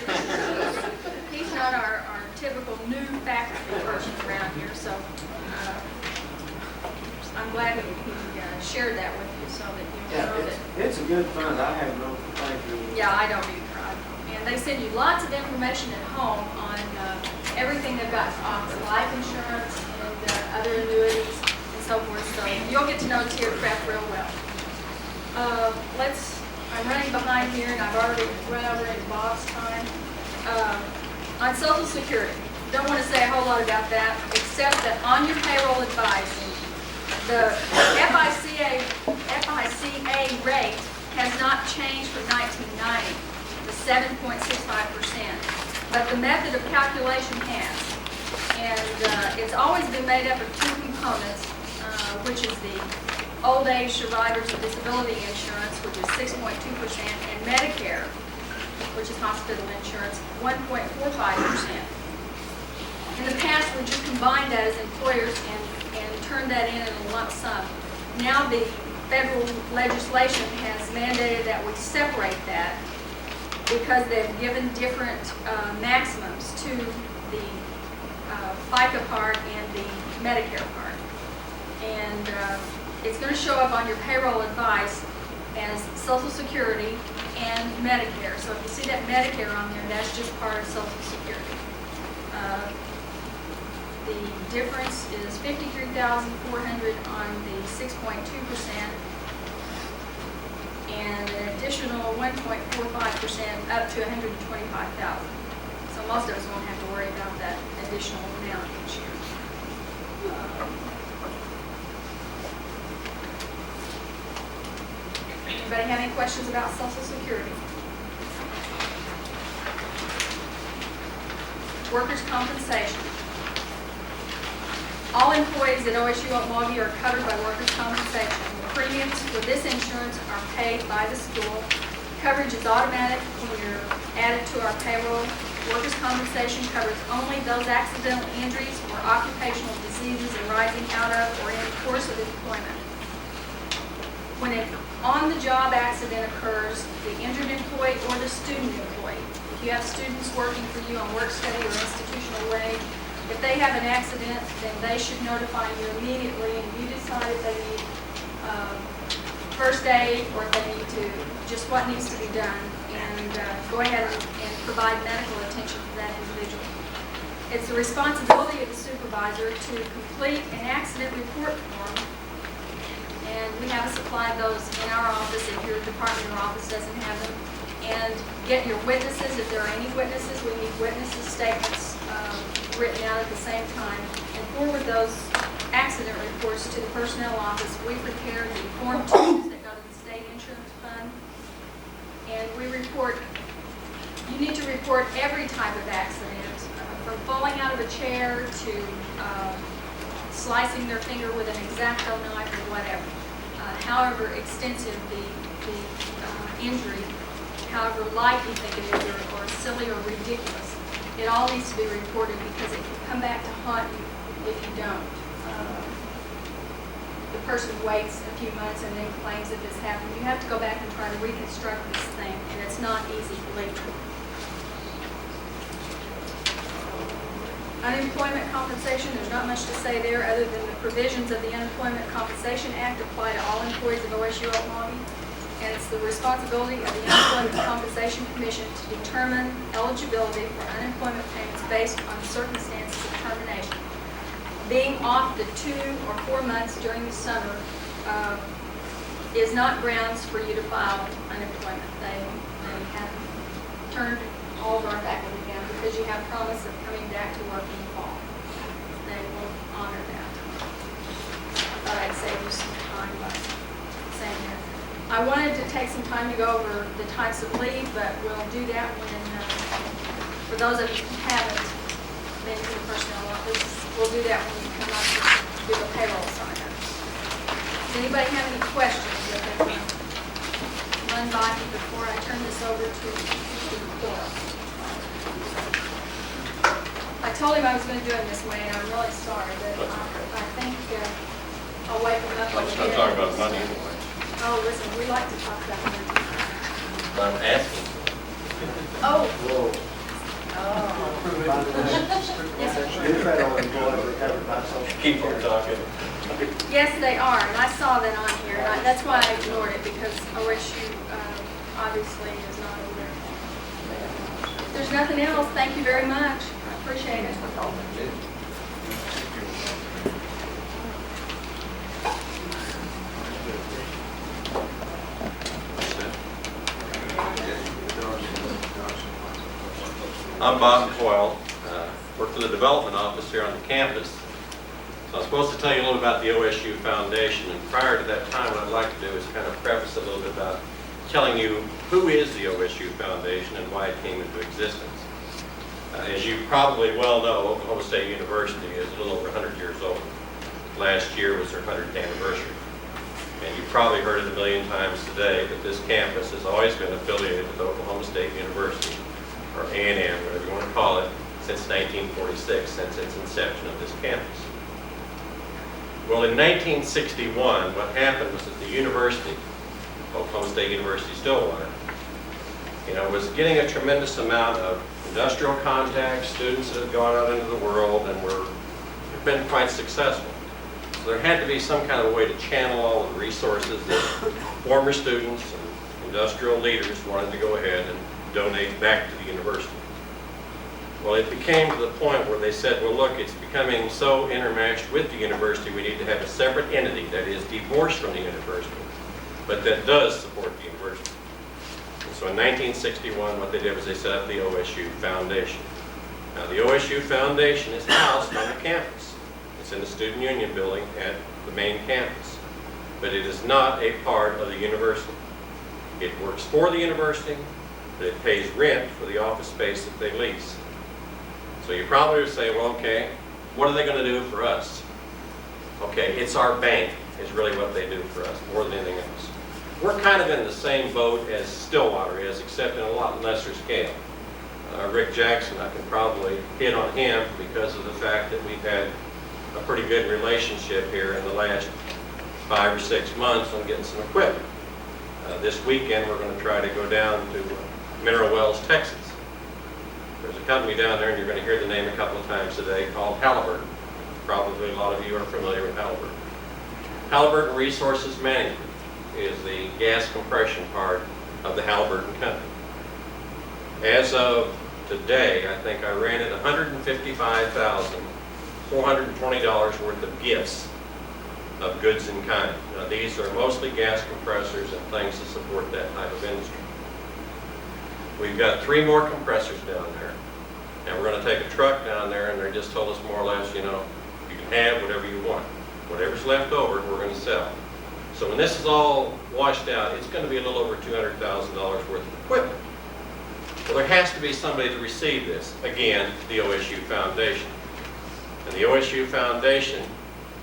he's not our typical new It's a good fund, I have no complaints with it. Yeah, I don't either. And they send you lots of information at home on everything they've got, life insurance and other annuities and so forth. So you'll get to know Tiercraft real well. I'm running behind here and I've already run over into Bob's time. On Social Security, don't want to say a whole lot about that, except that on your payroll advice, the FICA rate has not changed from 1990, the 7.65%, but the method of calculation has. And it's always been made up of two components, which is the old age survivors and disability insurance, which is 6.2%, and Medicare, which is hospital insurance, 1.45%. In the past, we just combined that as employers and turned that in a lump sum. Now the federal legislation has mandated that we separate that because they've given different maximums to the FICA part and the Medicare part. And it's going to show up on your payroll advice as Social Security and Medicare. So if you see that Medicare on there, that's just part of Social Security. The difference is $53,400 on the 6.2% and an additional 1.45% up to $125,000. So most of us won't have to worry about that additional amount each year. Anybody have any questions about Social Security? Workers' compensation. All employees at OSU Okmulgee are covered by workers' compensation. The premiums for this insurance are paid by the school. Coverage is automatic when you're added to our payroll. Workers' compensation covers only those accidental injuries or occupational diseases arising out of or in the course of employment. When an on-the-job accident occurs, the injured employee or the student employee, if you have students working for you on work study or institutional wage, if they have an accident, then they should notify you immediately, and you decide if they need first aid or if they need to, just what needs to be done, and go ahead and provide medical attention to that individual. It's the responsibility of the supervisor to complete an accident report form, and we have a supply of those in our office if your department or office doesn't have them. And get your witnesses, if there are any witnesses, we need witnesses' statements written out at the same time, and forward those accident reports to the personnel office. We prepare the Form 2s that go to the state insurance fund, and we report, you need to report every type of accident, from falling out of a chair to slicing their finger with an X-Acto knife or whatever. However extensive the injury, however light you think it is, or silly or ridiculous, it all needs to be reported because it can come back to haunt you if you don't. The person waits a few months and then claims that this happened. You have to go back and try to reconstruct this thing, and it's not easy, believe me. Unemployment compensation, there's not much to say there other than the provisions of the Unemployment Compensation Act apply to all employees of OSU Okmulgee. And it's the responsibility of the Unemployment Compensation Commission to determine eligibility for unemployment payments based on circumstances of termination. Being off the 2 or 4 months during the summer is not grounds for you to file unemployment. They have turned all of our faculty down because you have promise of coming back to work in the fall. They will honor that. I thought I'd save you some time by saying that. I wanted to take some time to go over the types of leave, but we'll do that when, for those of you who haven't been to the personnel office, we'll do that when we come up to do the payroll assignment. Does anybody have any questions that they can run by me before I turn this over to the court? I told him I was going to do it this way, and I'm really sorry, but I think I'll wake him up. Let's not talk about money anyway. Oh, listen, we like to talk about money. I'm asking. Oh. Whoa. Yes, sir. New federal employees are covered by Social Keep on Security. talking. Yes, they are, and I saw that on here, and that's why I ignored it, because OSU obviously is not over there. If there's nothing else, thank you very much. I appreciate it. I'm Bob Coyle, work for the development office here on the campus. So I'm supposed to tell you a little about the OSU Foundation, and prior to that time, what I'd like to do is kind of preface a little bit about telling you who is the OSU Foundation and why it came into existence. As you probably well know, Oklahoma State University is a little over 100 years old. Last year was their 100th anniversary. And you've probably heard it a million times today, but this campus has always been affiliated with Oklahoma State University, or A&M, whatever you want to call it, since 1946, since its inception of this campus. Well, in 1961, what happened was that the university, Oklahoma State University Stillwater, was getting a tremendous amount of industrial contact, students that had gone out into the world and have been quite successful. So there had to be some kind of a way to channel all the resources that former students and industrial leaders wanted to go ahead and donate back to the university. Well, it became to the point where they said, well, look, it's becoming so intermeshed with the university, we need to have a separate entity that is divorced from the university, but that does support the university. And so in 1961, what they did was they set up the OSU Foundation. Now, the OSU Foundation is housed on the campus. It's in the Student Union building at the main campus, but it is not a part of the university. It works for the university, but it pays rent for the office space that they lease. So you probably would say, well, okay, what are they going to do for us? Okay, it's our bank is really what they do for us, more than anything else. We're kind of in the same boat as Stillwater is, except in a lot lesser scale. Rick Jackson, I can probably hit on him because of the fact that we've had a pretty good relationship here in the last 5 or 6 months on getting some equipment. This weekend, we're going to try to go down to Mineral Wells, Texas. There's a company down there, and you're going to hear the name a couple of times today, called Halliburton. Probably a lot of you are familiar with Halliburton. Halliburton Resources Management is the gas compression part of the Halliburton company. As of today, I think I ran it $155,420 worth of gifts of goods in kind. Now, these are mostly gas compressors and things to support that type of industry. We've got 3 more compressors down there, and we're going to take a truck down there, and they just told us more or less, you can have whatever you want. Whatever's left over, we're going to sell. So when this is all washed out, it's going to be a little over $200,000 worth of equipment. Well, there has to be somebody to receive this. Again, the OSU Foundation. And the OSU Foundation,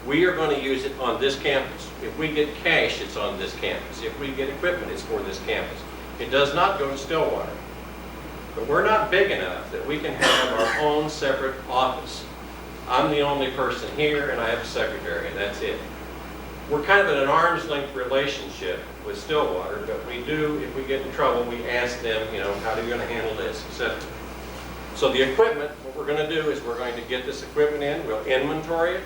we are going to use it on this campus. If we get cash, it's on this campus. If we get equipment, it's for this campus. It does not go to Stillwater. But we're not big enough that we can have our own separate office. I'm the only person here, and I have a secretary, and that's it. We're kind of in an arm's length relationship with Stillwater, but we do, if we get in trouble, we ask them, how are you going to handle this, etc. So the equipment, what we're going to do is we're going to get this equipment in, we'll inventory it.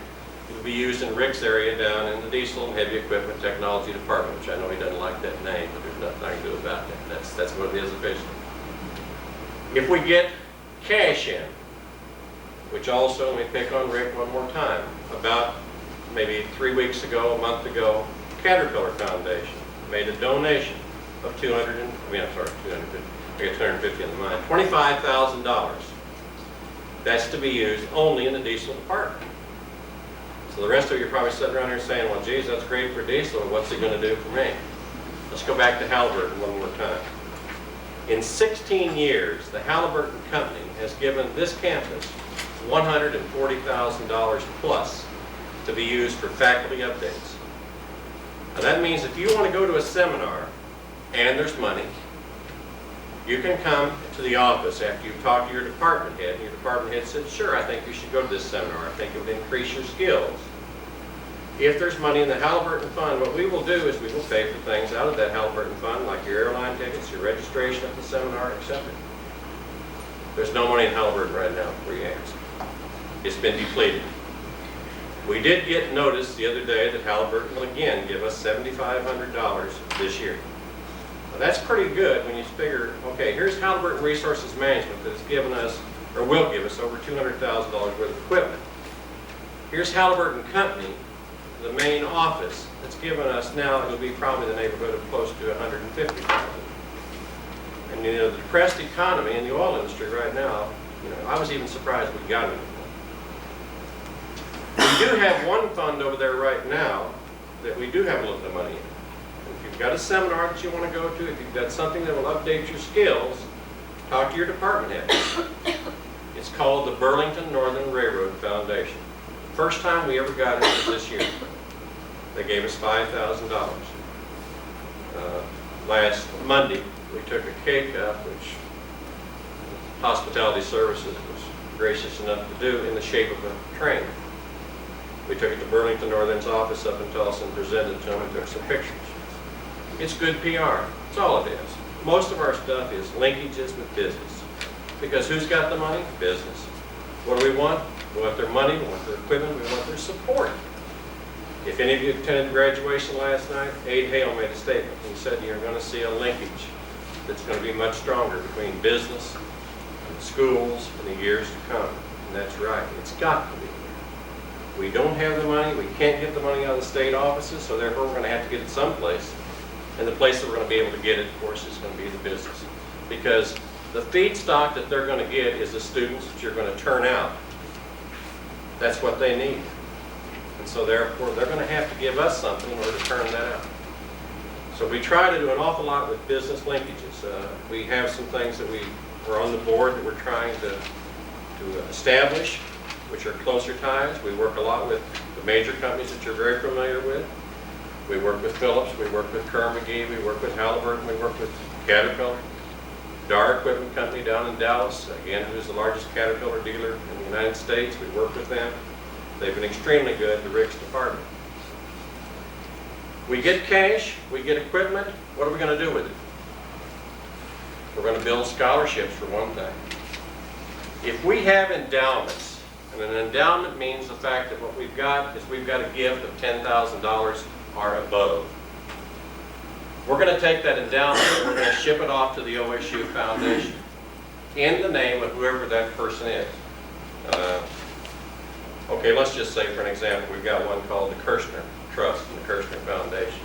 It'll be used in Rick's area down in the diesel and heavy equipment technology department, which I know he doesn't like that name, but there's nothing I can do about that. That's what it is officially. If we get cash in, which also, let me pick on Rick one more time, about maybe 3 weeks ago, a month ago, Caterpillar Foundation made a donation of $250 in the mind, $25,000. That's to be used only in the diesel department. So the rest of you are probably sitting around here saying, well, geez, that's great for diesel, what's it going to do for me? Let's go back to Halliburton one more time. In 16 years, the Halliburton company has given this campus $140,000 plus to be used for faculty updates. Now that means if you want to go to a seminar and there's money, you can come to the office after you've talked to your department head, and your department head said, sure, I think you should go to this seminar. I think it would increase your skills. If there's money in the Halliburton Fund, what we will do is we will pay for things out of that Halliburton Fund, like your airline tickets, your registration at the seminar, etc. There's no money in Halliburton right now, for you ask. It's been depleted. We did get notice the other day that Halliburton will again give us $7,500 this year. Now, that's pretty good when you figure, okay, here's Halliburton Resources Management that's given us, or will give us, over $200,000 worth of equipment. Here's Halliburton Company, the main office, that's given us now, it'll be probably in the neighborhood of close to $150,000. And you know, the depressed economy in the oil industry right now, you know, I was even surprised we got it. We do have one fund over there right now that we do have a little bit of money in. If you've got a seminar that you want to go to, if you've got something that will update your skills, talk to your department head. It's called the Burlington Northern Railroad Foundation. The first time we ever got it was this year. They gave us $5,000. Last Monday, we took a cake up, which Hospitality Services was gracious enough to do in the shape of a train. We took it to Burlington Northern's office up in Tulsa and presented it to them and took some pictures. It's good PR. That's all it is. Most of our stuff is linkages with business. Because who's got the money? Business. What do we want? We want their money, we want their equipment, we want their support. If any of you attended graduation last night, Abe Hale made a statement. He said you're going to see a linkage that's going to be much stronger between business and schools in the years to come. And that's right. It's got to be. We don't have the money, we can't get the money out of the state offices, so therefore we're going to have to get it someplace. And the place that we're going to be able to get it, of course, is going to be the business. Because the feedstock that they're going to get is the students that you're going to turn out. That's what they need. And so therefore they're going to have to give us something in order to turn that out. So we try to do an awful lot with business linkages. We have some things that we're on the board that we're trying to establish, which are closer ties. We work a lot with the major companies that you're very familiar with. We work with Phillips, we work with OKmulgee, we work with Halliburton, we work with Caterpillar. Dar Equipment Company down in Dallas, again, who's the largest Caterpillar dealer in the United States. We work with them. They've been extremely good to Rick's department. We get cash, we get equipment. What are we going to do with it? We're going to build scholarships for one thing. If we have endowments, and an endowment means the fact that what we've got is we've got a gift of $10,000 or above. We're going to take that endowment and we're going to ship it off to the OSU Foundation in the name of whoever that person is. Okay, let's just say, for an example, we've got one called the Kirshner Trust and the Kirshner Foundation.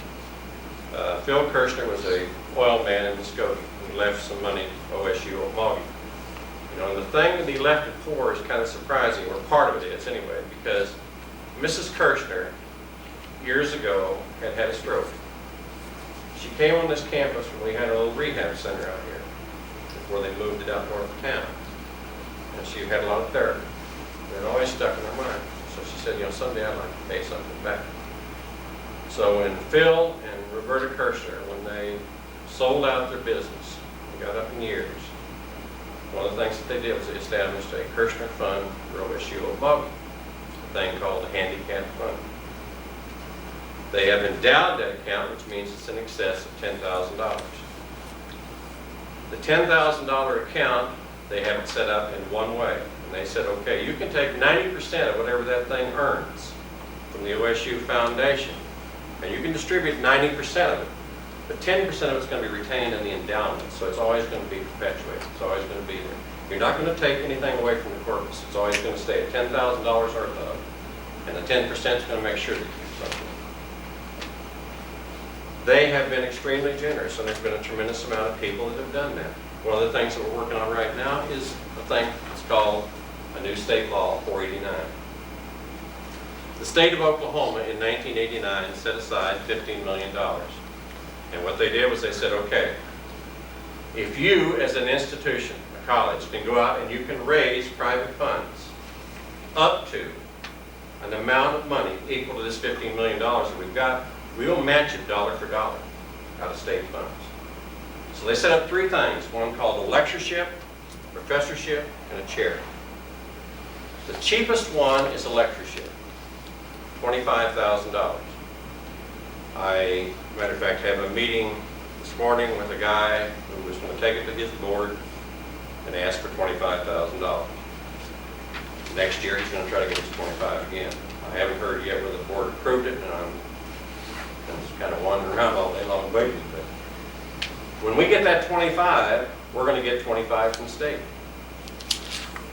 Phil Kirshner was an oil man in Muskogee. He left some money to OSU Okmulgee. You know, and the thing that he left it for is kind of surprising, or part of it is anyway, because Mrs. Kirshner, years ago, had a stroke. She came on this campus when we had a little rehab center out here, before they moved it out north of town. And she had a lot of therapy. And it always stuck in her mind. So she said, you know, someday I'd like to pay something back. So when Phil and Roberta Kirshner, when they sold out their business and got up in years, one of the things that they did was they established a Kirshner Fund for OSU Okmulgee, a thing called the Handicap Fund. They have endowed that account, which means it's in excess of $10,000. The $10,000 account, they have it set up in one way. And they said, okay, you can take 90% of whatever that thing earns from the OSU Foundation, and you can distribute 90% of it. But 10% of it's going to be retained in the endowment, so it's always going to be perpetuated. It's always going to be there. You're not going to take anything away from the corpus. It's always going to stay at $10,000 or above, and the 10% is going to make sure that you keep something. They have been extremely generous, and there's been a tremendous amount of people that have done that. One of the things that we're working on right now is a thing that's called a new state law, 489. The state of Oklahoma in 1989 set aside $15 million. And what they did was they said, okay, if you as an institution, a college, can go out and you can raise private funds up to an amount of money equal to this $15 million that we've got, we will match it dollar for dollar out of state funds. So they set up three things, one called a lectureship, professorship, and a chair. The cheapest one is a lectureship, $25,000. Matter of fact, have a meeting this morning with a guy who was going to take it to his board and ask for $25,000. Next year, he's going to try to get his $25,000 again. I Haven't heard yet whether the board approved it, and I'm just kind of wandering around all day long waiting. But when we get that 25, we're going to get 25 from the state.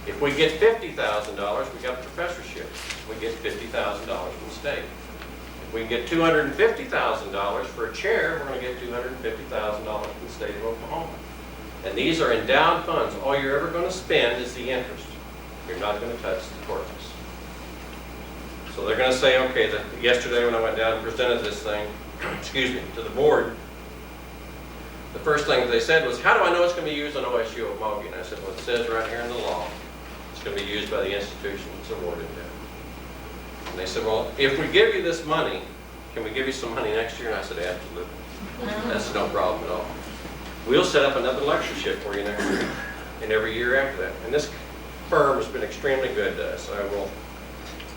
If we get $50,000, we got a professorship. We get $50,000 from the state. If we get $250,000 for a chair, we're going to get $250,000 from the state of Oklahoma. And these are endowed funds. All you're ever going to spend is the interest. You're not going to touch the courses. So they're going to say, okay, yesterday when I went down and presented this thing, excuse me, to the board, the first thing they said was, how do I know it's going to be used on OSU Okmulgee? And I said, well, it says right here in the law, it's going to be used by the institution that's awarded to. And they said, well, if we give you this money, can we give you some money next year? And I said, absolutely. That's no problem at all. We'll set up another lectureship for you next year and every year after that. And this firm has been extremely good to us.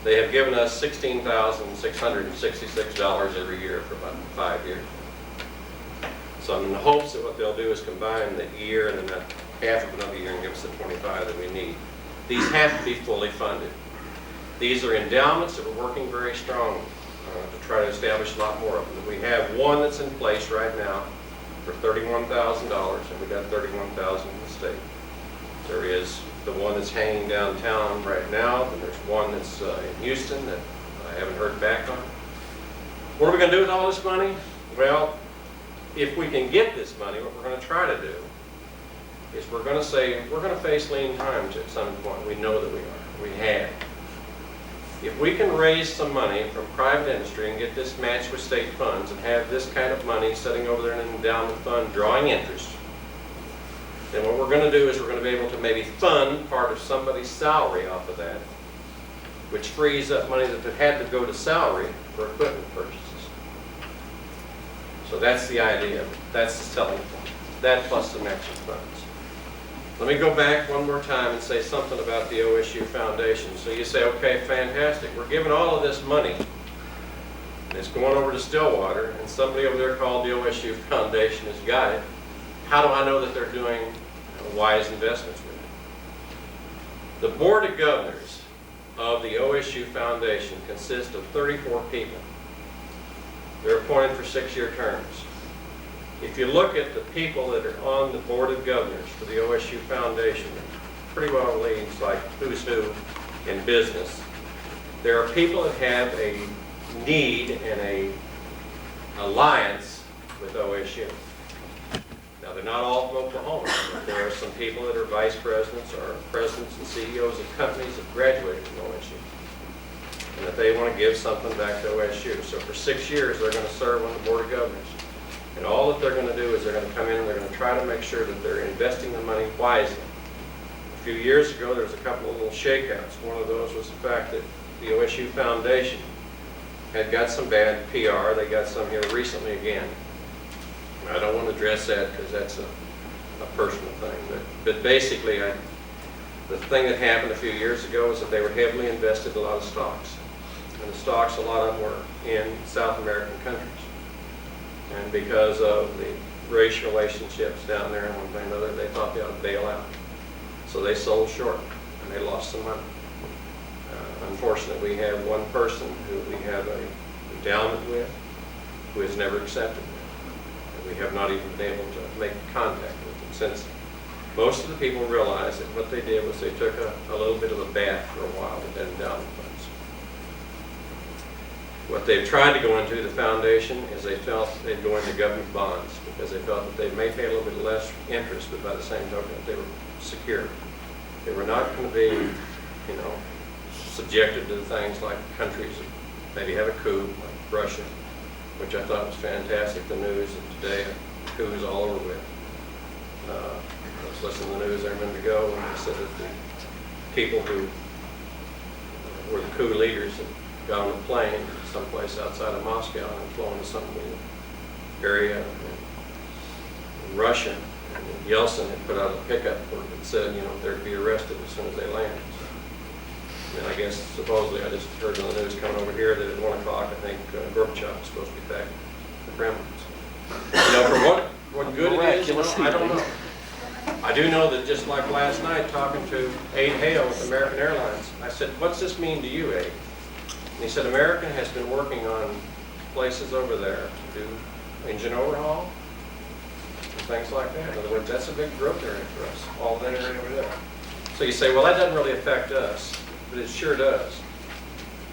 They have given us $16,666 every year for about 5 years. So I'm in the hopes that what they'll do is combine the year and then that half of another year and give us the 25 that we need. These have to be fully funded. These are endowments that we're working very strong to try to establish a lot more of them. We have one that's in place right now for $31,000, and we got $31,000 in the state. There is the one that's hanging downtown right now, and there's one that's in Houston that I haven't heard back on. What are we going to do with all this money? Well, if we can get this money, what we're going to try to do is we're going to say we're going to face lean times at some point. We know that we are. We have. If we can raise some money from private industry and get this matched with state funds and have this kind of money sitting over there in an endowment fund drawing interest, then what we're going to do is we're going to be able to maybe fund part of somebody's salary off of that, which frees up money that had to go to salary for equipment purchases. So that's the idea. That's the selling point. That plus the matching funds. Let me go back one more time and say something about the OSU Foundation. So you say, okay, fantastic. We're giving all of this money. And it's going over to Stillwater, and somebody over there called the OSU Foundation has got it. How do I know that they're doing wise investments with it? The Board of Governors of the OSU Foundation consists of 34 people. They're appointed for 6-year terms. If you look at the people that are on the Board of Governors for the OSU Foundation, pretty well leads like who's who in business. There are people that have a need and a alliance with OSU. Now, they're not all from Oklahoma, but there are some people that are vice presidents or presidents and CEOs of companies that graduated from OSU, and that they want to give something back to OSU. So for 6 years, they're going to serve on the Board of Governors. And all that they're going to do is they're going to come in and they're going to try to make sure that they're investing the money wisely. A few years ago, there was a couple of little shakeouts. One of those was the fact that the OSU Foundation had got some bad PR. They got some here recently again. I don't want to address that because that's a personal thing. But basically, the thing that happened a few years ago was that they were heavily invested in a lot of stocks. And the stocks, a lot of them were in South American countries. And because of the racial relationships down there and one thing or another, they thought they ought to bail out. So they sold short, and they lost some money. Unfortunately, we have one person who we have an endowment with who has never accepted it. And we have not even been able to make contact with them since. Most of the people realized that what they did was they took a little bit of a bath for a while with that endowment funds. What they've tried to go into, the foundation, is they felt they'd go into government bonds because they felt that they may pay a little bit less interest, but by the same token, they were secure. They were not going to be, subjected to things like countries that maybe have a coup, like Russia, which I thought was fantastic. The news of today, coup is all over with. I was listening to the news there a minute ago, and they said that the people who were the coup leaders had got on a plane someplace outside of Moscow and flown to some area in Russia. And Yeltsin had put out a pickup where it said, they're to be arrested as soon as they land. And I guess supposedly I just heard on the news coming over here that at 1 o'clock, I think Gorbachev is supposed to be back in the Kremlin. For what good it is, I don't know. I do know that just like last night talking to Abe Hale with American Airlines, I said, what's this mean to you, Abe? And he said, American has been working on places over there to do engine overhaul and things like that. In other words, that's a big growth area for us, all that area over there. So you say, well, that doesn't really affect us, but it sure does.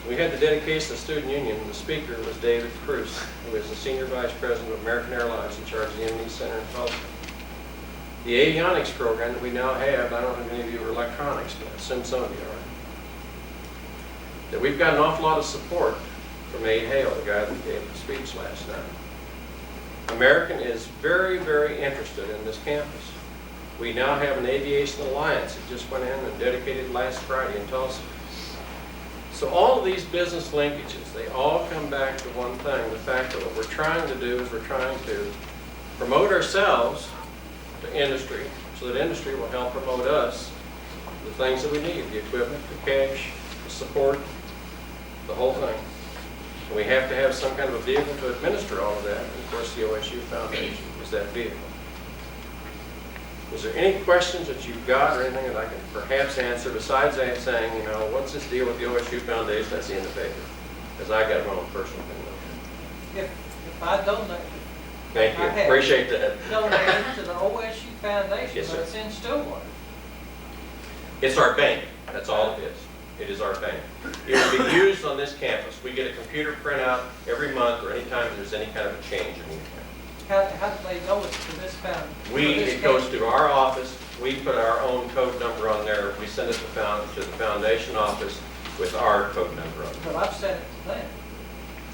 We had the dedication of the student union. The speaker was David Cruz, who is the senior vice president of American Airlines in charge of the M&E Center in Tulsa. The avionics program that we now have, I don't know if any of you are electronics, but I assume some of you are. That we've got an awful lot of support from Abe Hale, the guy that gave the speech last night. American is very, very interested in this campus. We now have an aviation alliance that just went in and dedicated last Friday in Tulsa. So all of these business linkages, they all come back to one thing, the fact that what we're trying to do is we're trying to promote ourselves to industry so that industry will help promote us, the things that we need, the equipment, the cash, the support, the whole thing. And we have to have some kind of a vehicle to administer all of that, and of course the OSU Foundation is that vehicle. Is there any questions that you've got or anything that I can perhaps answer besides that saying, you know, what's this deal with the OSU Foundation? That's the end of the paper. Because I got my own personal opinion. If I donate, Thank you. I have Appreciate that. donated to the OSU Foundation, Yes, but sir. it's in Stillwater. It's our bank. That's all it is. It is our bank. It will be used on this campus. We get a computer printout every month or anytime there's any kind of a change in the account. How do they know it's to this foundation? It goes to our office, we put our own code number on there, we send it to the foundation office with our code number on it. But I've sent it to them.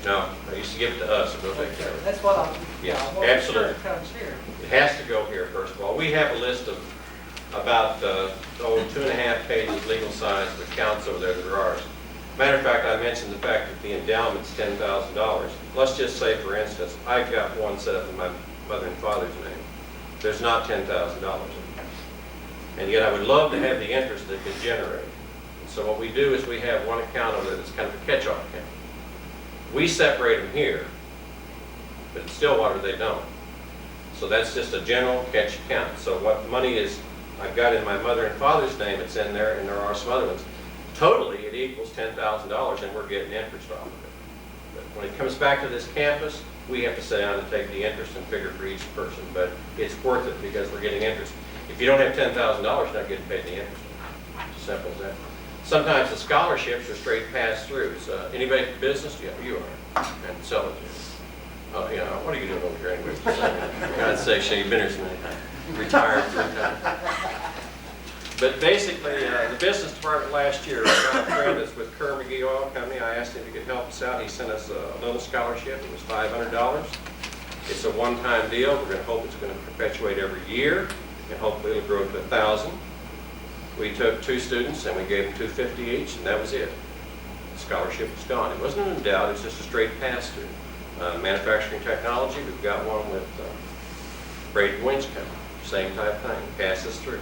No, they used to give it to us, and we'll take care of it. That's what I'm, Yes, I want to make sure absolutely. it comes here. It has to go here, first of all. We have a list of about, 2.5 pages legal size of accounts over there that are ours. Matter of fact, I mentioned the fact that the endowment's $10,000. Let's just say, for instance, I've got one set up in my mother and father's name. There's not $10,000 in there. And yet I would love to have the interest that could generate. And so what we do is we have one account over there that's kind of a catch-all account. We separate them here, but in Stillwater they don't. So that's just a general catch account. So what money is I've got in my mother and father's name, it's in there, and there are some other ones. Totally, it equals $10,000, and we're getting interest off of it. But when it comes back to this campus, we have to sit down and take the interest and figure for each person. But it's worth it because we're getting interest. If you don't have $10,000, you're not getting paid the interest. It's as simple as that. Sometimes the scholarships are straight pass throughs. Anybody in business? Yeah, you are. And sell it to you. Oh, you know, what are you doing over here anyway? For God's sake, you've been here so many times. Retired 3 times. But basically, the business department last year, I got a friend that's with OSU Oil Company. I asked him if he could help us out. He sent us a little scholarship. It was $500. It's a one-time deal. We're going to hope it's going to perpetuate every year, and hopefully it'll grow to 1,000. We took 2 students and we gave them $250 each, and that was it. The scholarship was gone. It wasn't an endowed. It was just a straight pass-through. Manufacturing technology, we've got one with Braden Winch Company. Same type thing. Passes through.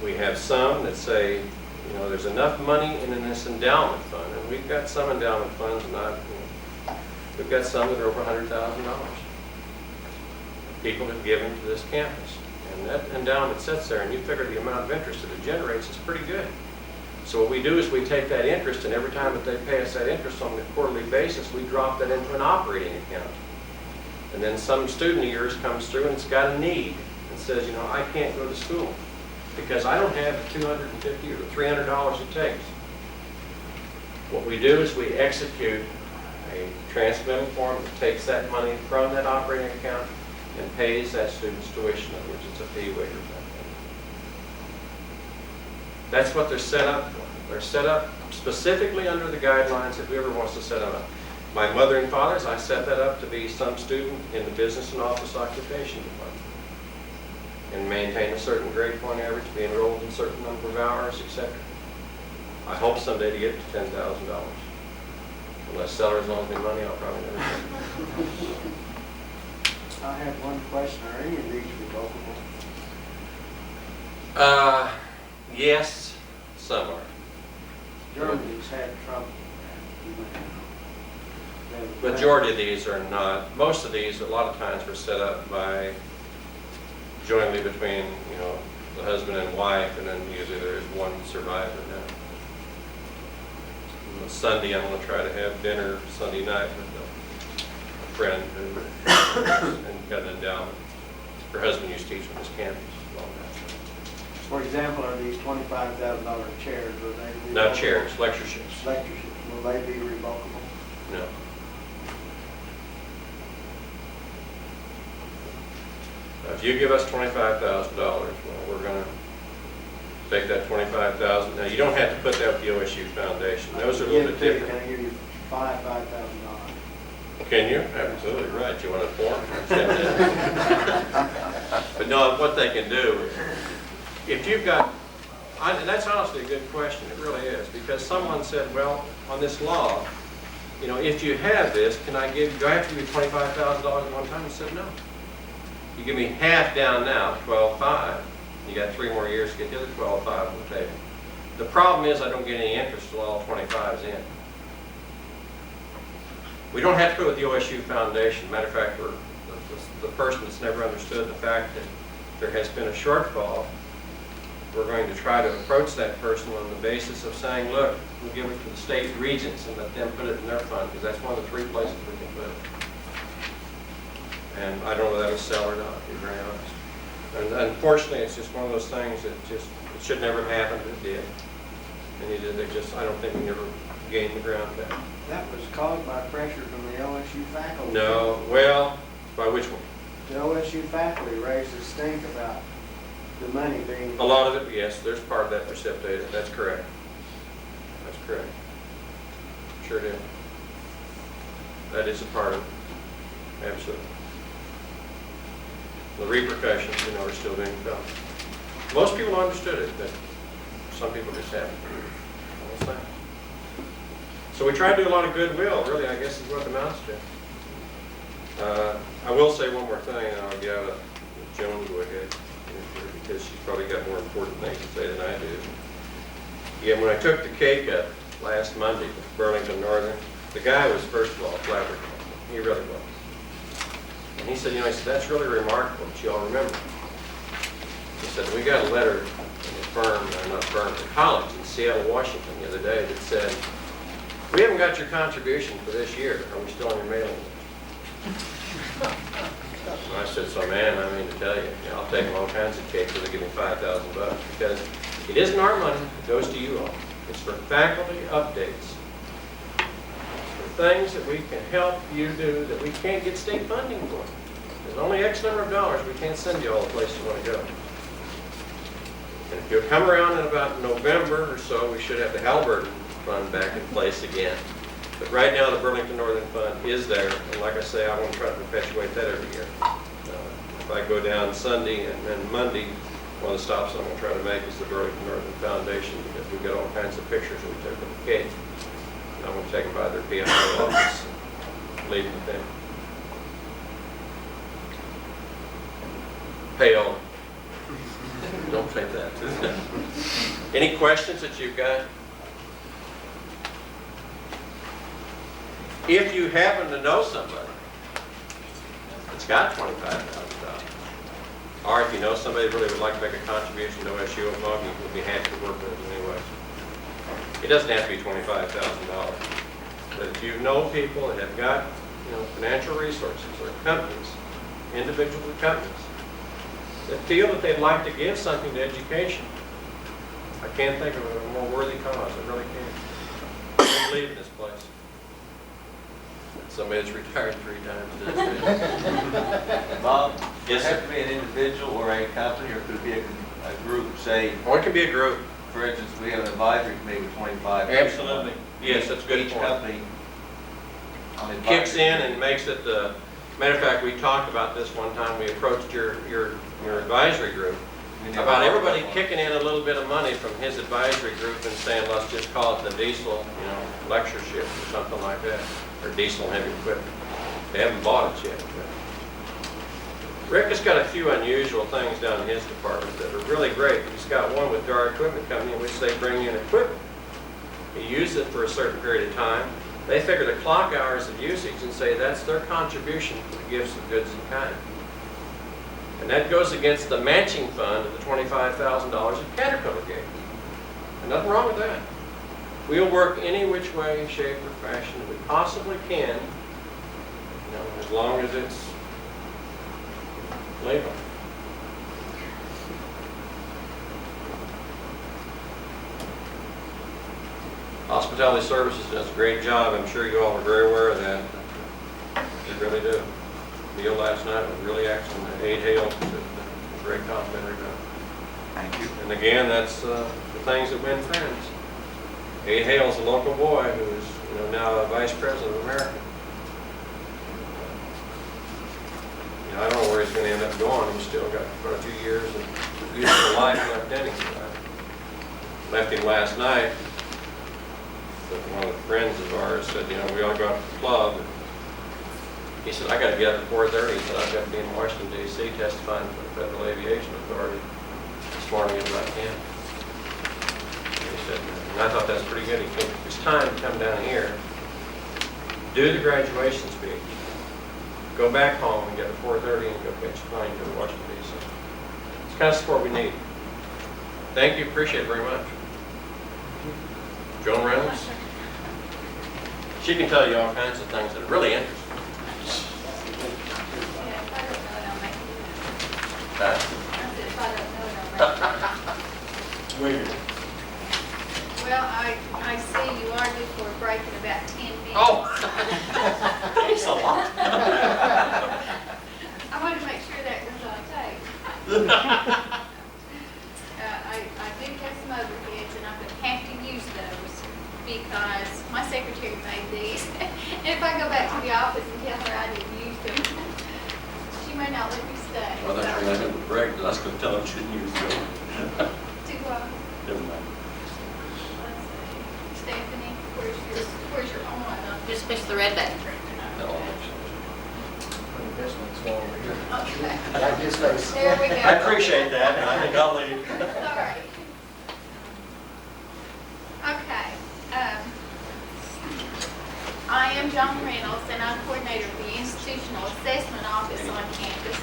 We have some that say, you know, there's enough money in this endowment fund, and we've got some endowment funds, we've got some that are over $100,000. People have given to this campus, and that endowment sits there, and you figure the amount of interest that it generates is pretty good. So what we do is we take that interest, and every time that they pay us that interest on a quarterly basis, we drop that into an operating account. And then some student of yours comes through and it's got a need and says, you know, I can't go to school because I don't have the $250 or the $300 it takes. What we do is we execute a transmittal form that takes that money from that operating account and pays that student's tuition, in other words, it's a fee waiver. That's what they're set up for. They're set up specifically under the guidelines if whoever wants to set them up. My mother and father's, I set that up to be some student in the business and office occupation department and maintain a certain grade point average, be enrolled in a certain number of hours, etc. I hope someday to get to $10,000. Unless sellers loan me money, I'll probably never get it. I have one question. Are any of these revocable? Yes, some are. Germany's had trouble with that. Majority of these are not. Most of these, a lot of times, were set up by jointly between, you know, the husband and wife, and then usually there is one survivor now. Sunday, I'm going to try to have dinner Sunday night with a friend and got an endowment. Her husband used to teach on this campus. For example, are these $25,000 chairs, will they be? Not chairs, lectureships. Lectureships, will they be revocable? No. If you give us $25,000, well, we're going to take that $25,000. Now, you don't have to put that with the OSU Foundation. Those are a little bit different. Can I give you $5,000? Can you? Absolutely right. You want a form? But no, what they can do is, if you've got, and that's honestly a good question, it really is, because someone said, well, on this law, you know, if you have this, do I have to give you $25,000 at one time? I said, no. You give me half down now, 12.5. You got 3 more years to get the other 12.5 on the table. The problem is I don't get any interest till all 25 is in. We don't have to go with the OSU Foundation. Matter of fact, we're the person that's never understood the fact that there has been a shortfall. We're going to try to approach that person on the basis of saying, look, we'll give it to the state regents and let them put it in their fund, because that's one of the 3 places we can put it. And I don't know whether that'll sell or not, to be very honest. And unfortunately, it's just one of those things that it should never have happened, but it did. And I don't think we ever gained the ground back. That was caused by pressure from the OSU faculty. No, well, by which one? The OSU faculty raised a stink about the money being... A lot of it, yes, there's part of that precipitated. That's correct. That's correct. Sure did. That is a part of it. Absolutely. The repercussions, are still being felt. Most people understood it, but some people just haven't. So we try to do a lot of goodwill, really, I guess is what it amounts to. I will say one more thing, and I'll get out of Joan to go ahead, because she's probably got more important things to say than I do. Yeah, when I took the cake up last Monday with Burlington Northern, the guy was, first of all, flabbergasted. He really was. And he said, he said, that's really remarkable that you all remember. He said, we got a letter from the college in Seattle, Washington the other day that said, we haven't got your contribution for this year. Are we still on your mailing list? And I said, so man, I mean to tell you, I'll take all kinds of cake if they give me $5,000, because it isn't our money, it goes to you all. It's for faculty updates. Things that we can help you do that we can't get state funding for. There's only X number of dollars. We can't send you all the places you want to go. And if you'll come around in about November or so, we should have the Halliburton Fund back in place again. But right now, the Burlington Northern Fund is there. And like I say, I want to try to perpetuate that every year. If I go down Sunday and then Monday, one of the stops I'm going to try to make is the Burlington Northern Foundation, because we've got all kinds of pictures that we took of the cake. I'm going to take them by their PMO office and leave with them. Pay on. Don't say that. Any questions that you've got? If you happen to know somebody that's got $25,000, or if you know somebody that really would like to make a contribution to OSU Okmulgee, we'll be happy to work with them anyway. It doesn't have to be $25,000, but if you know people that have got, financial resources, or companies, individuals or companies, that feel that they'd like to give something to education, I can't think of a more worthy cause. I really can't. I believe in this place. Somebody that's retired 3 times. Bob, Yes, does it sir. have to be an individual or a company, or could it be a group, say, Or it can be a group. for instance, we have an advisory committee with 25 people. Absolutely. Yes, that's a good Each point. company on the Kicks advisory in and committee. makes it, matter of fact, we talked about this one time. We approached your advisory group about everybody kicking in a little bit of money from his advisory group and saying, let's just call it the diesel, lectureship or something like that, or diesel heavy equipment. They haven't bought it yet. Rick has got a few unusual things down in his department that are really great. He's got one with our equipment company in which they bring in equipment. He uses it for a certain period of time. They figure the clock hours of usage and say that's their contribution to the gifts of goods in kind. And that goes against the matching fund of the $25,000 that Caterpillar gave. And nothing wrong with that. We'll work any which way, shape, or fashion that we possibly can, you know, as long as it's legal. Hospitality Services does a great job. I'm sure you all are very aware of that. They really do. The meal last night was really excellent. Aid Hale, great complimentary meal. Thank you. And again, that's the things that win friends. Aid Hale's a local boy who is, you know, now a vice president of America. You know, I don't know where he's going to end up going. He's still got quite a few years of beautiful life left in him. I left him last night. But one of the friends of ours said, you know, we all go out to the club. And he said, I got to get up at 4:30. He said, I've got to be in Washington, D.C. testifying for the Federal Aviation Authority this morning at about 10. And he said, and I thought that's pretty good. He said, it's time to come down here, do the graduation speech, go back home and get at 4:30 and go catch a plane to go to Washington, D.C. It's the kind of support we need. Thank you. Appreciate it very much. Joan Reynolds. She can tell you all kinds of things that are really interesting. Yeah, if I don't know it, I'll make it. Huh? I said, if I don't know it, I'll make it. Well, I see you are due for a break in about 10 minutes. Oh! Thanks a lot. I wanted to make sure that was on tape. I do have some overheads, and I'm going to have to use those because my secretary made these. And if I go back to the office and tell her I didn't use them, she may not let me stay. Well, that's So- right. I didn't break, but I was going to tell him she didn't use it. Never mind. Let's see. Stephanie, where's your on? Just push the red button. No. This one's going over here. Okay. Like his face. There we go. I appreciate that, and I think I'll leave. Sorry. Okay. I am Joan Reynolds, and I'm coordinator of the Institutional Assessment Office on campus.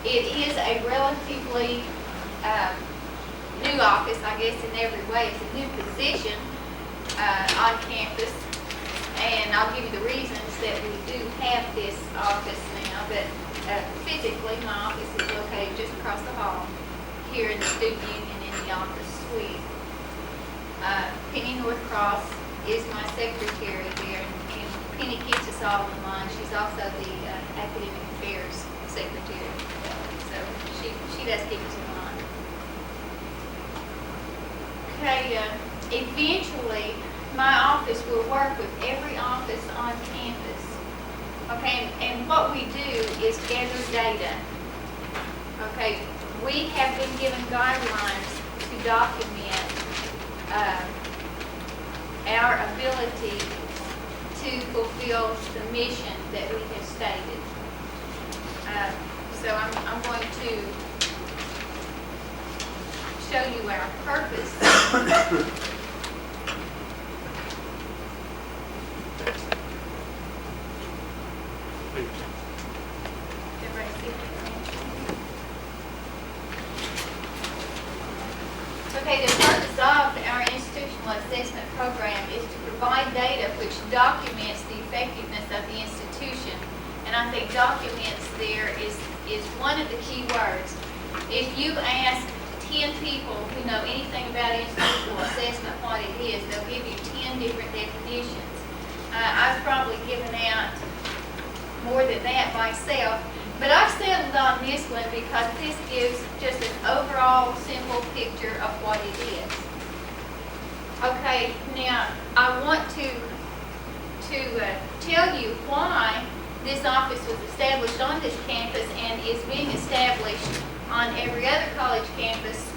It is a relatively new office, I guess, in every way. It's a new position on campus, and I'll give you the reasons that we do have this office now. But physically, my office is located just across the hall here in the student union in the office suite. Penny Northcross is my secretary there, and Penny keeps us all in line. She's also the academic affairs secretary, so she does keep us in line. Okay, eventually, my office will work with every office on campus. Okay, and what we do is gather data. Okay, we have been given guidelines to document our ability to fulfill the mission that we have stated. So I'm going to show you our purpose. Everybody see it? Okay, the purpose of our institutional assessment program is to provide data which documents the effectiveness of the institution. And I think documents there is one of the key words. If you ask 10 people who know anything about institutional assessment what it is, they'll give you 10 different definitions. I've probably given out more than that myself, but I've settled on this one because this gives just an overall simple picture of what it is. Okay, now I want to tell you why this office was established on this campus and is being established on every other college campus